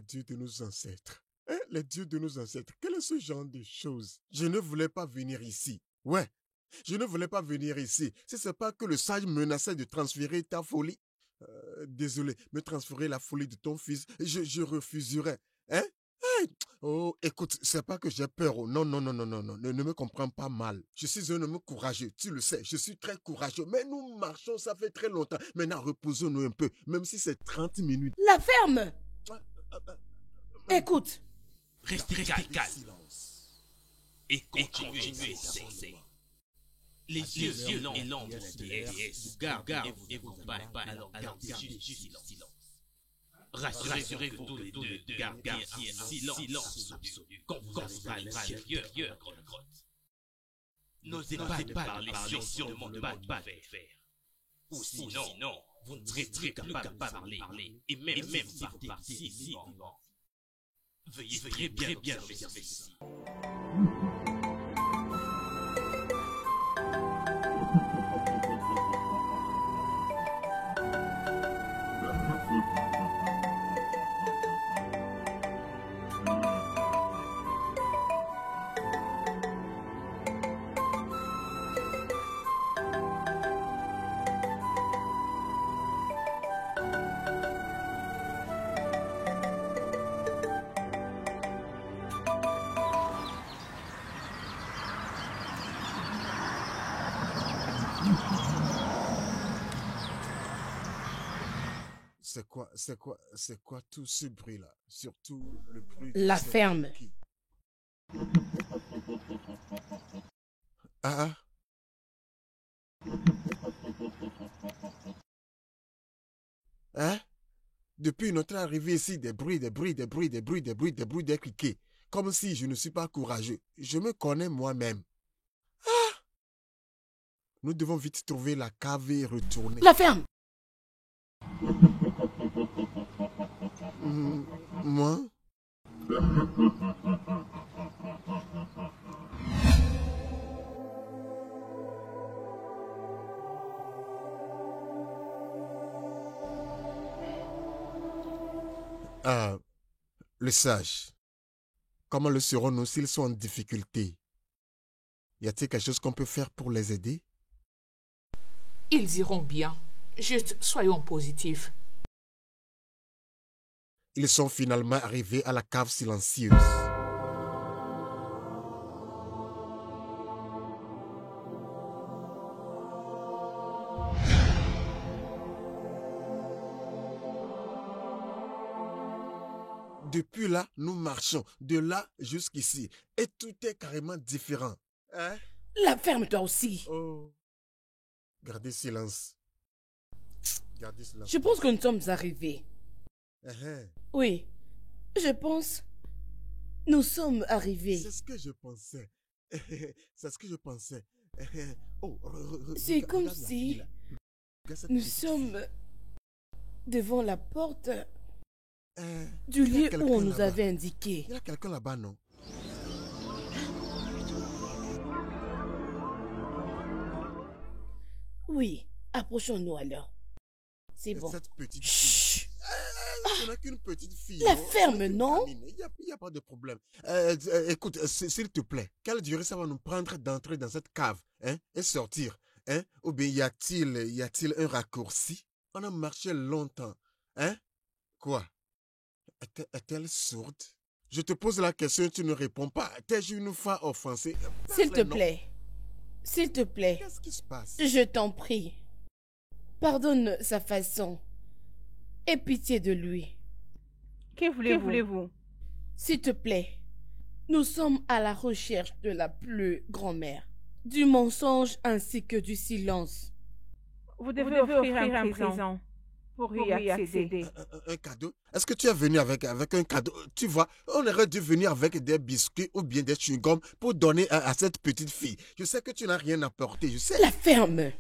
dieux de nos ancêtres. Hein, les dieux de nos ancêtres. Quel est ce genre de choses? Je ne voulais pas venir ici. Ouais, je ne voulais pas venir ici. Si c'est pas que le sage menaçait de transférer ta folie. Désolé, me transférer la folie de ton fils, je refuserais. Hein? Hey! Oh, écoute, c'est pas que j'ai peur. Oh. Non, non, non, non, non, non, ne me comprends pas mal. Je suis un homme courageux, tu le sais, je suis très courageux. Mais nous marchons, ça fait très longtemps. Maintenant, reposons-nous un peu, même si c'est 30 minutes. La ferme! Écoute. Restez calme. Et continuez d'avancer. Les yeux et l'ombre vous gardent et vous battent. Alors gardez juste silence. Rassurez que tous les deux gardez un silence absolu. Quand vous arriverez à l'intérieur de la grotte. N'osez pas parler sûrement de mal faire. Ou sinon, vous ne serez plus capable de parler. Et même si vous partez ici vivant, veuillez très bien observer ceci. C'est quoi tout ce bruit-là? Surtout le bruit... La ferme. Ah. Hein? Depuis notre arrivée ici, des bruits, des cliquets. Comme si je ne suis pas courageux. Je me connais moi-même. Ah! Nous devons vite trouver la cave et retourner. La ferme! Moi? Ah, le sage. Comment le serons-nous s'ils sont en difficulté? Y a-t-il quelque chose qu'on peut faire pour les aider? Ils iront bien. Juste soyons positifs. Ils sont finalement arrivés à la cave silencieuse. Depuis là, nous marchons. De là jusqu'ici. Et tout est carrément différent. Hein? La ferme toi aussi. Oh. Gardez silence. Gardez silence. Je pense que nous sommes arrivés. Oui, je pense. Nous sommes arrivés. C'est ce que je pensais. C'est ce que je pensais. Oh, c'est comme si nous sommes devant la porte du lieu où on nous avait indiqué. Il y a quelqu'un là-bas, non? Oui, approchons-nous alors. C'est bon. Cette petite fille. Ce n'est qu'une petite fille. La ferme, non? Il n'y a pas de problème. Écoute, s'il te plaît, quelle durée ça va nous prendre d'entrer dans cette cave, hein, et sortir, hein? Ou bien y a-t-il un raccourci? On a marché longtemps, hein? Quoi? Est-elle sourde? Je te pose la question, tu ne réponds pas. T'es une fois offensé. S'il te plaît. S'il te plaît. Qu'est-ce qui se passe? Je t'en prie. Pardonne sa façon. Aie pitié de lui. Que voulez-vous? S'il te plaît. Nous sommes à la recherche de la plus grand-mère. Du mensonge ainsi que du silence. Vous devez offrir un présent pour y accéder. Un cadeau? Est-ce que tu es venu avec un cadeau? Tu vois, on aurait dû venir avec des biscuits ou bien des chewing-gums pour donner à cette petite fille. Je sais que tu n'as rien apporté, je sais. La ferme.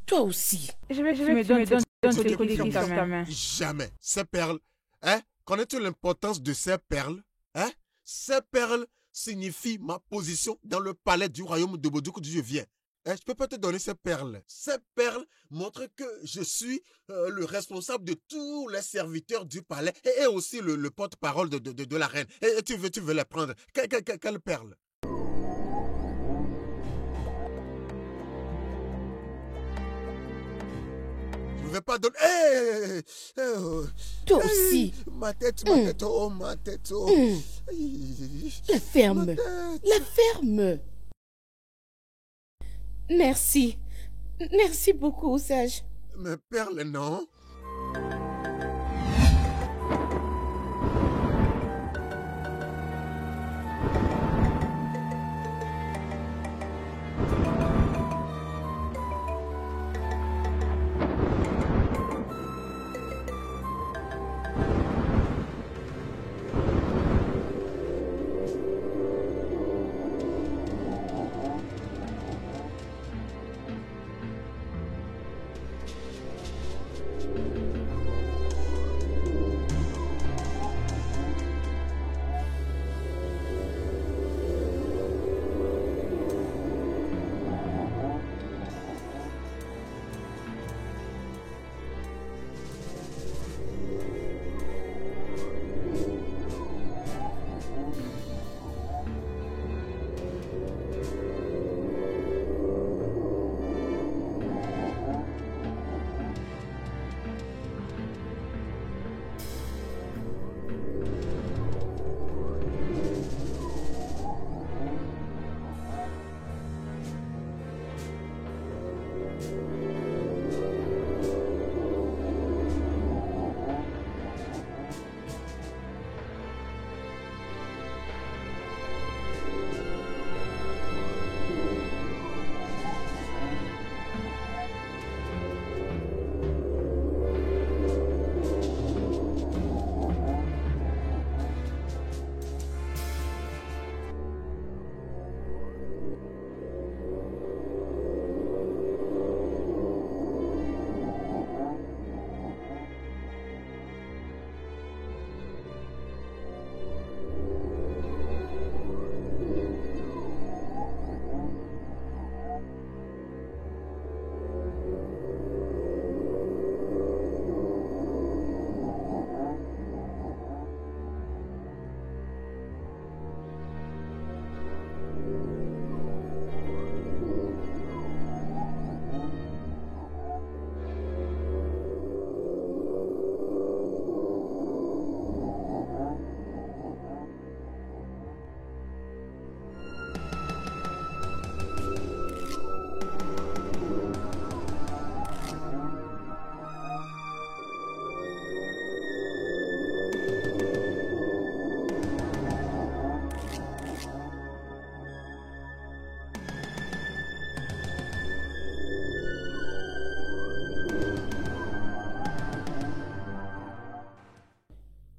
Toi aussi. Je vais me donner tes colis dans ta main. Jamais. Ces perles, hein? Connais-tu l'importance de ces perles? Hein? Ces perles signifient ma position dans le palais du royaume de Bodouk d'où je viens. Je peux pas te donner ces perles. Ces perles montrent que je suis le responsable de tous les serviteurs du palais et aussi le porte-parole de la reine. Et tu veux les prendre. Quelle perle? Je ne vais pas donner... Toi aussi. Ma tête, oh, ma tête, oh. La ferme. La ferme. Merci. Merci beaucoup, sage. Mes perles, non?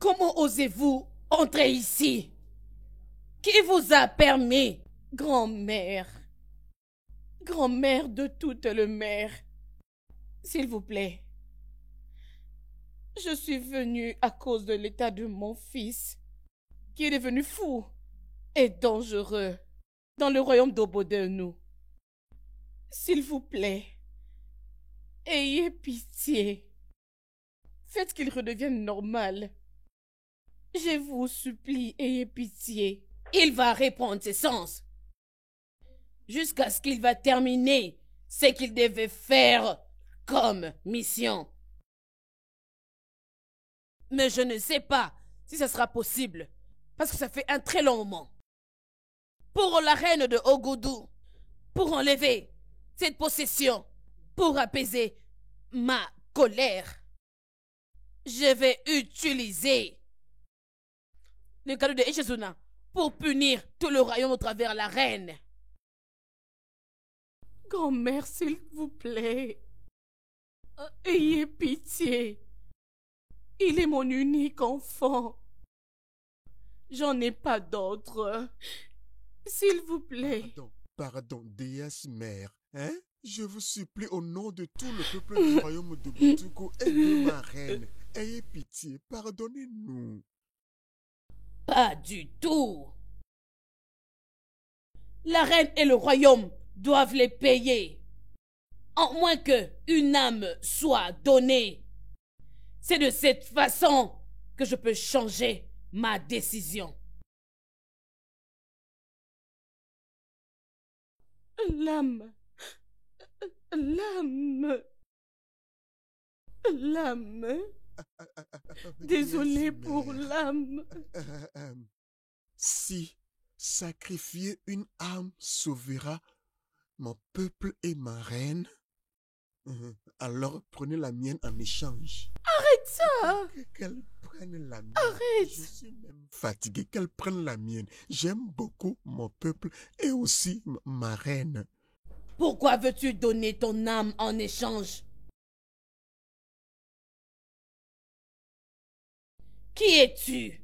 Comment osez-vous entrer ici? Qui vous a permis, grand-mère? Grand-mère de toute le maire, s'il vous plaît. Je suis venue à cause de l'état de mon fils, qui est devenu fou et dangereux dans le royaume d'Obodenou. S'il vous plaît, ayez pitié. Faites qu'il redevienne normal. Je vous supplie, ayez pitié. Il va reprendre ses sens jusqu'à ce qu'il va terminer ce qu'il devait faire comme mission. Mais je ne sais pas si ça sera possible, parce que ça fait un très long moment. Pour la reine de Ogoudou, pour enlever cette possession, pour apaiser ma colère, je vais utiliser le cadeau de Ishizuna pour punir tout le royaume au travers la reine. Grand-mère, s'il vous plaît, ayez pitié. Il est mon unique enfant. J'en ai pas d'autre. S'il vous plaît. Pardon, déesse mère, hein? Je vous supplie au nom de tout le peuple du royaume de Boutoukou et de ma reine. Ayez pitié, pardonnez-nous. Pas du tout. La reine et le royaume doivent les payer. En moins que une âme soit donnée. C'est de cette façon que je peux changer ma décision. L'âme. L'âme. L'âme. Désolé Bien, pour mère. l'âme. Si sacrifier une âme sauvera mon peuple et ma reine, alors prenez la mienne en échange. Arrête ça. Qu'elle prenne la mienne. Arrête. Je suis même fatigué. Qu'elle prenne la mienne. J'aime beaucoup mon peuple et aussi ma reine. Pourquoi veux-tu donner ton âme en échange? Qui es-tu?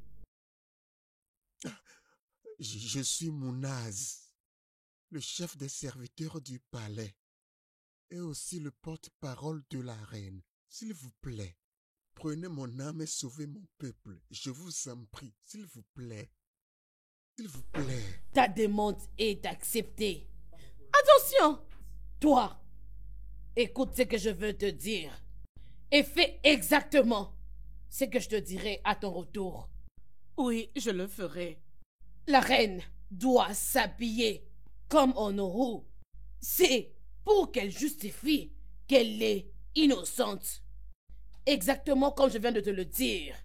Je suis Mounaz, le chef des serviteurs du palais et aussi le porte-parole de la reine. S'il vous plaît, prenez mon âme et sauvez mon peuple. Je vous en prie, s'il vous plaît. S'il vous plaît. Ta demande est acceptée. Attention. Toi, écoute ce que je veux te dire et fais exactement ce que je te dirai à ton retour. Oui, je le ferai. La reine doit s'habiller comme Onoru. C'est pour qu'elle justifie qu'elle est innocente. Exactement comme je viens de te le dire.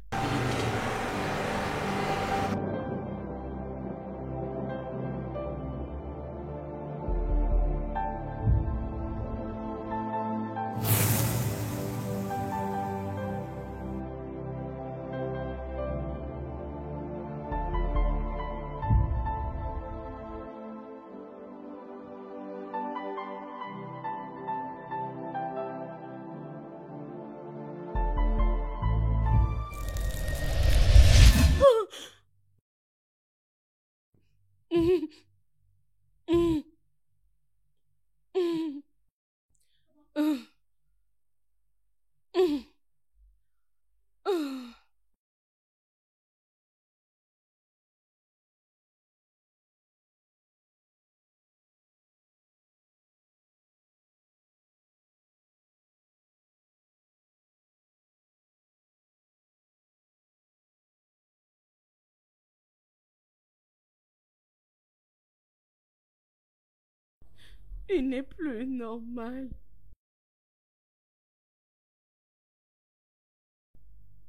Il n'est plus normal.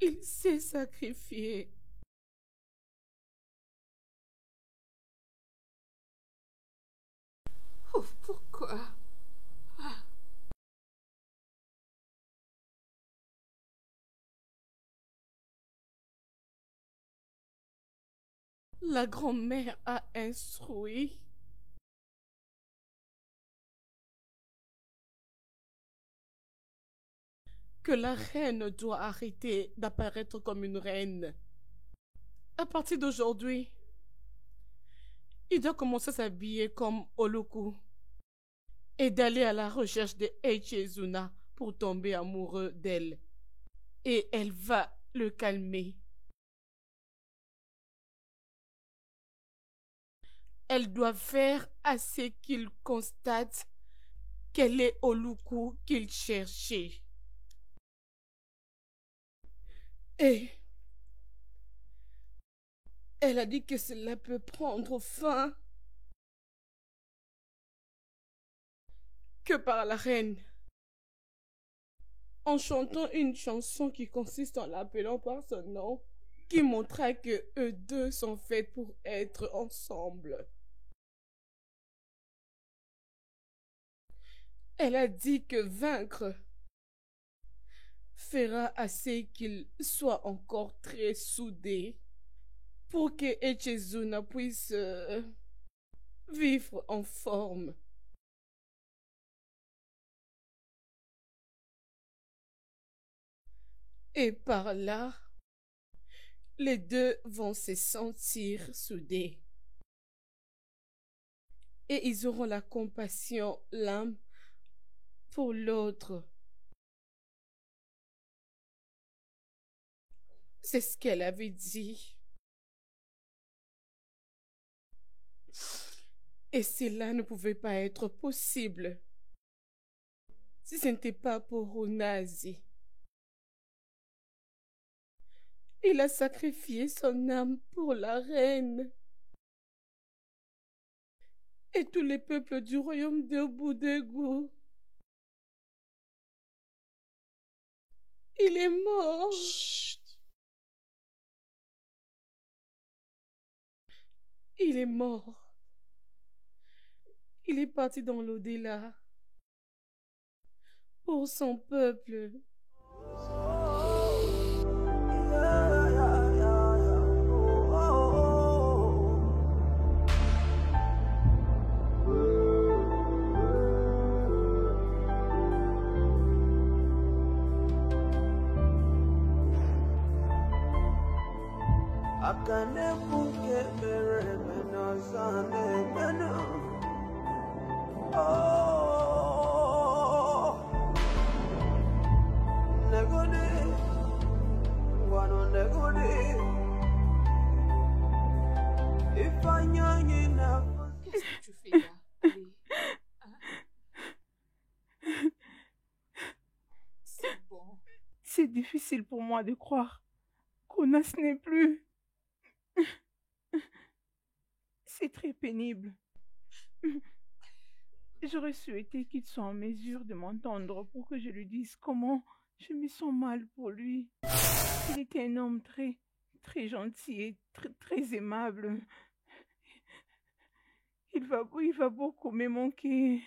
Il s'est sacrifié. Oh, pourquoi? La grand-mère a instruit que la reine doit arrêter d'apparaître comme une reine. À partir d'aujourd'hui, il doit commencer à s'habiller comme Oluku et d'aller à la recherche de Eichizuna pour tomber amoureux d'elle. Et elle va le calmer. Elle doit faire à ce qu'il constate qu'elle est Oluku qu'il cherchait. Et elle a dit que cela peut prendre fin que par la reine, en chantant une chanson qui consiste en l'appelant par son nom, qui montra que eux deux sont faits pour être ensemble. Elle a dit que vaincre fera assez qu'ils soient encore très soudés pour que Eichizuna puisse vivre en forme. Et par là, les deux vont se sentir soudés. Et ils auront la compassion l'un pour l'autre. C'est ce qu'elle avait dit. Et cela ne pouvait pas être possible si ce n'était pas pour Unazi. Il a sacrifié son âme pour la reine. Et tous les peuples du royaume de Boudégou. Il est mort. Chut. Il est mort. Il est parti dans l'au-delà. Pour son peuple. Akane buke mere mena sane mena. Oh, negode, wano negode. Ifanya na. Qu'est-ce que tu fais là? Allez. Hein? C'est bon. C'est difficile pour moi de croire qu'Unas n'est plus. C'est très pénible. J'aurais souhaité qu'il soit en mesure de m'entendre pour que je lui dise comment je me sens mal pour lui. Il était un homme très gentil et très aimable. Il va beaucoup me manquer.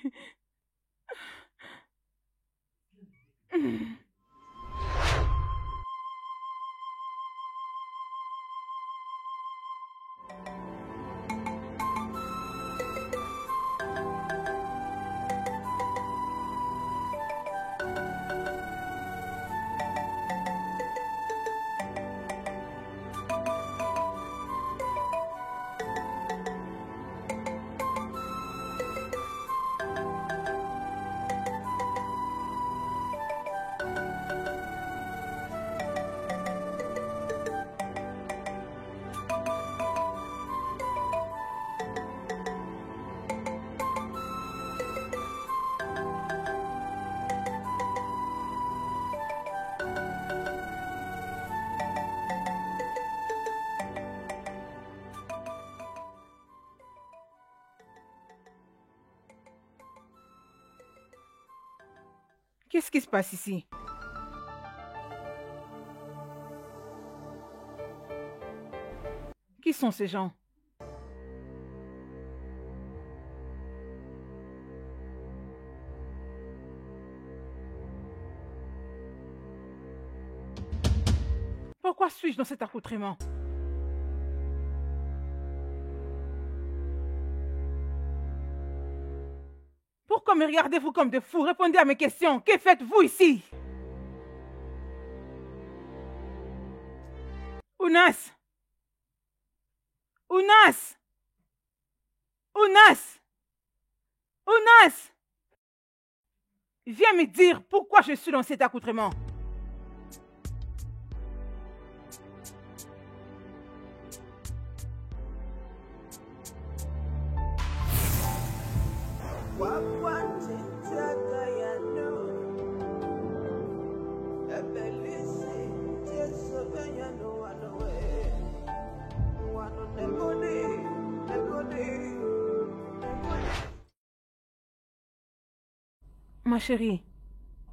Qu'est-ce qui se passe ici? Qui sont ces gens? Pourquoi suis-je dans cet accoutrement? Pourquoi me regardez-vous comme des fous? Répondez à mes questions. Que faites-vous ici? Unas! Unas! Unas! Unas! Viens me dire pourquoi je suis dans cet accoutrement. Ma chérie,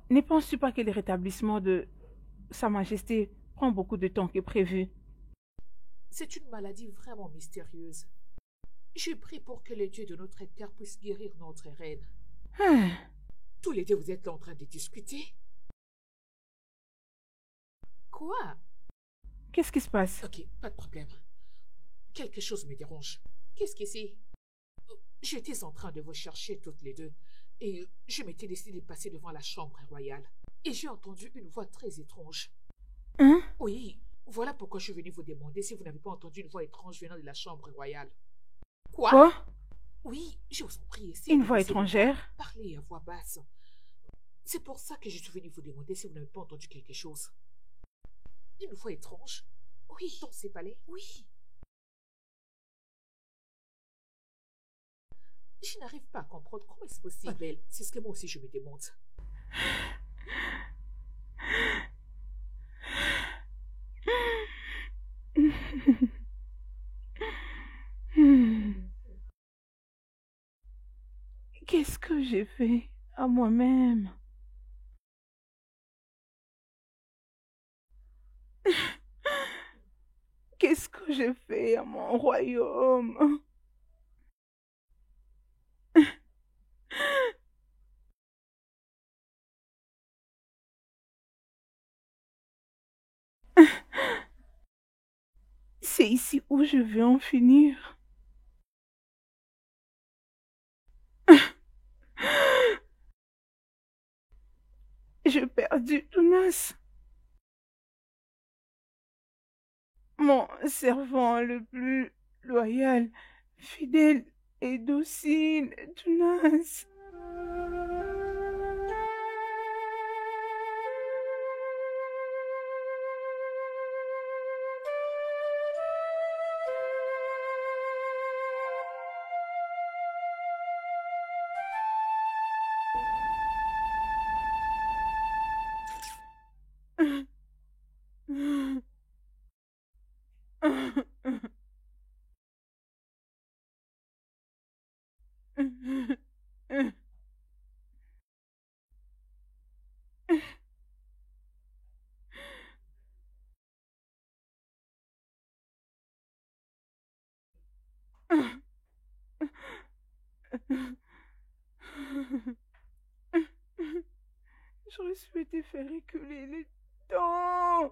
ne penses-tu pas que le rétablissement de Sa Majesté prend beaucoup de temps que prévu? C'est une maladie vraiment mystérieuse. J'ai prié pour que les dieux de notre terre puissent guérir notre reine. Tous les deux, vous êtes là en train de discuter? Quoi? Qu'est-ce qui se passe? Ok, pas de problème. Quelque chose me dérange. Qu'est-ce que c'est? J'étais en train de vous chercher toutes les deux et je m'étais décidé de passer devant la chambre royale. Et j'ai entendu une voix très étrange. Hein? Oui, voilà pourquoi je suis venue vous demander si vous n'avez pas entendu une voix étrange venant de la chambre royale. Quoi? Oui, je vous en prie. Une voix étrangère? Parlez à voix basse. C'est pour ça que je suis venue vous demander si vous n'avez pas entendu quelque chose. Une voix étrange? Oui, dans ces palais? Oui. Je n'arrive pas à comprendre comment est-ce possible. C'est ce que moi aussi je me demande. Qu'est-ce que j'ai fait à moi-même? Qu'est-ce que j'ai fait à mon royaume? C'est ici où je vais en finir. J'ai perdu Tounas, mon servant le plus loyal, fidèle et docile, Tounas. J'aurais souhaité faire reculer les temps.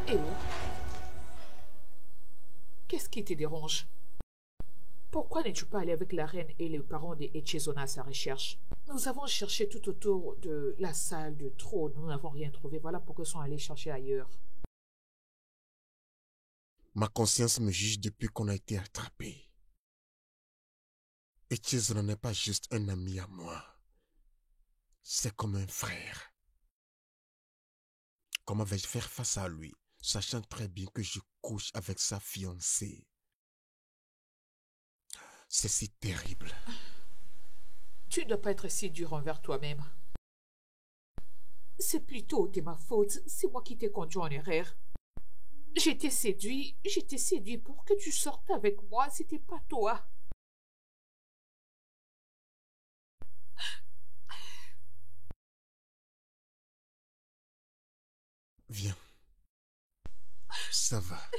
Eh oh. Qu'est-ce qui te dérange? Pourquoi n'es-tu pas allé avec la reine et les parents de Echezona à sa recherche? Nous avons cherché tout autour de la salle du trône. Nous n'avons rien trouvé. Voilà pourquoi ils sont allés chercher ailleurs. Ma conscience me juge depuis qu'on a été attrapé. Echezona n'est pas juste un ami à moi. C'est comme un frère. Comment vais-je faire face à lui, sachant très bien que je couche avec sa fiancée? C'est si terrible. Tu ne dois pas être si dur envers toi-même. C'est plutôt de ma faute. C'est moi qui t'ai conduit en erreur. J'étais séduit pour que tu sortes avec moi. C'était pas toi. Viens. Ça va.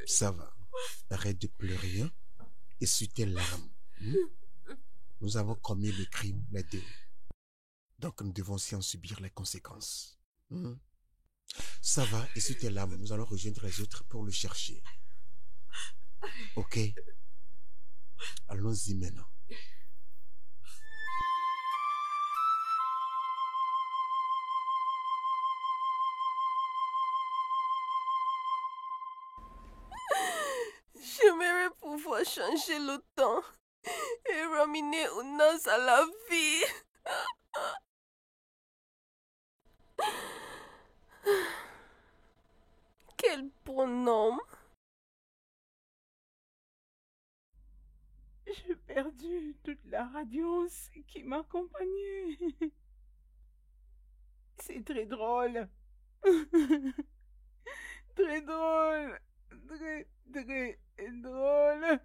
Ça va. Arrête de pleurer, hein? Essuie tes larmes. Nous avons commis le crime, les deux. Donc nous devons aussi en subir les conséquences. Ça va, essuie tes larmes. Nous allons rejoindre les autres pour le chercher. Ok? Allons-y maintenant. J'aimerais pouvoir changer le temps et ramener Ounas à la vie. Quel bon homme. J'ai perdu toute la radiance qui m'accompagnait. C'est très drôle. Très drôle. Très, très drôle.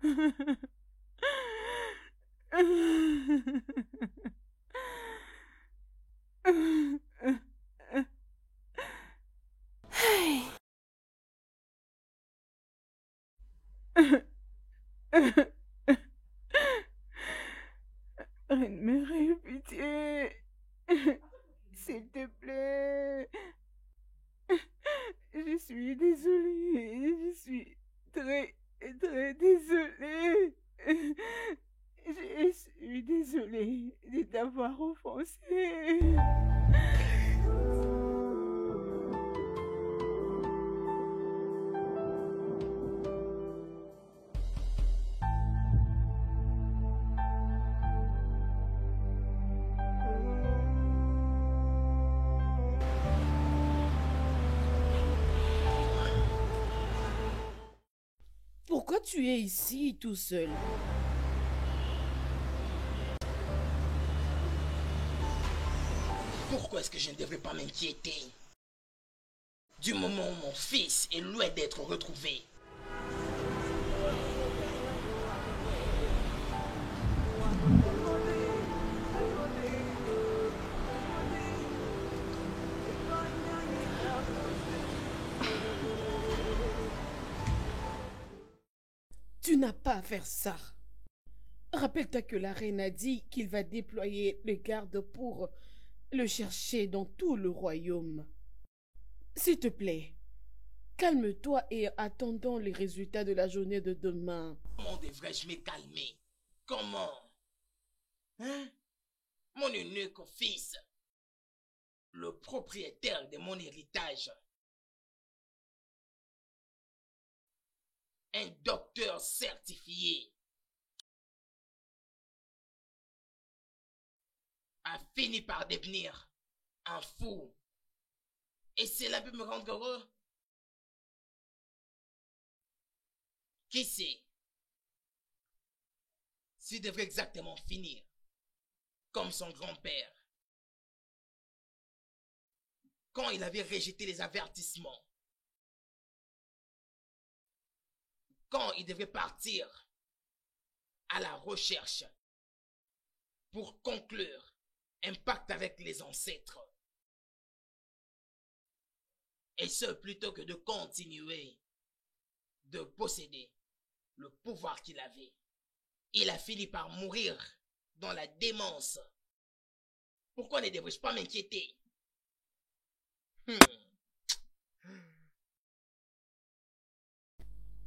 Hey. Reine-Mère, pitié. S'il te plaît. Je suis désolée. Je suis très, très désolée. Je suis désolée de t'avoir offensé. Pourquoi tu es ici tout seul? Pourquoi est-ce que je ne devrais pas m'inquiéter? Du moment où mon fils est loin d'être retrouvé. Tu n'as pas à faire ça. Rappelle-toi que la reine a dit qu'il va déployer les gardes pour le chercher dans tout le royaume. S'il te plaît, calme-toi et attendons les résultats de la journée de demain. Comment devrais-je me calmer? Comment? Hein? Mon unique fils, le propriétaire de mon héritage, un docteur certifié, a fini par devenir un fou. Et cela peut me rendre heureux? Qui sait? S'il devrait exactement finir comme son grand-père, quand il avait rejeté les avertissements, quand il devait partir à la recherche pour conclure un pacte avec les ancêtres. Et ce, plutôt que de continuer de posséder le pouvoir qu'il avait. Il a fini par mourir dans la démence. Pourquoi ne devrais-je pas m'inquiéter?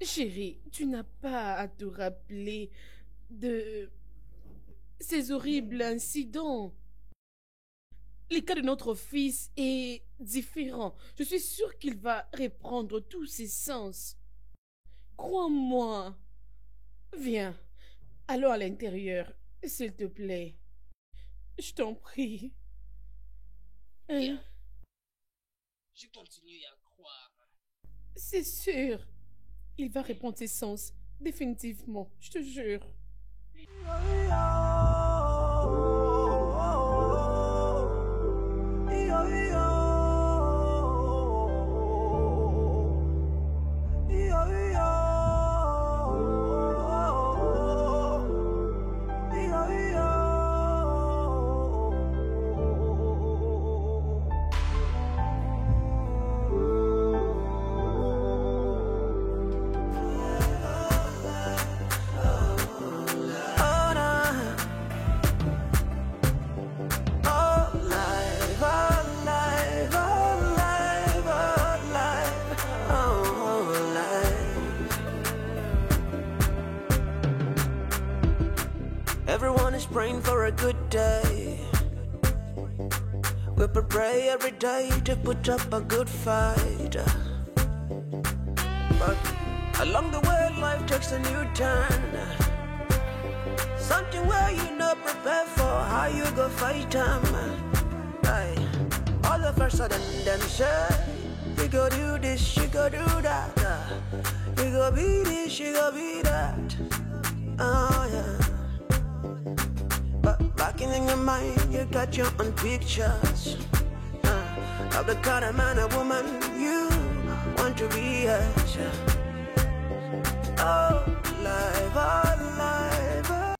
Chérie, tu n'as pas à te rappeler de ces horribles incidents. Le cas de notre fils est différent. Je suis sûre qu'il va reprendre tous ses sens. Crois-moi. Viens, allons à l'intérieur, s'il te plaît. Je t'en prie. Bien. Je continue à croire. C'est sûr. Il va reprendre ses sens. Définitivement, je te jure. Everyone is praying for a good day. We pray every day to put up a good fight. But along the way, life takes a new turn. Something where you not prepare for, how you go fight them. Right. All of a sudden them say, you go do this, you go do that. You go be this, you go be that. Oh yeah. But back in your mind, you got your own pictures of the kind of man or woman you want to be. Oh.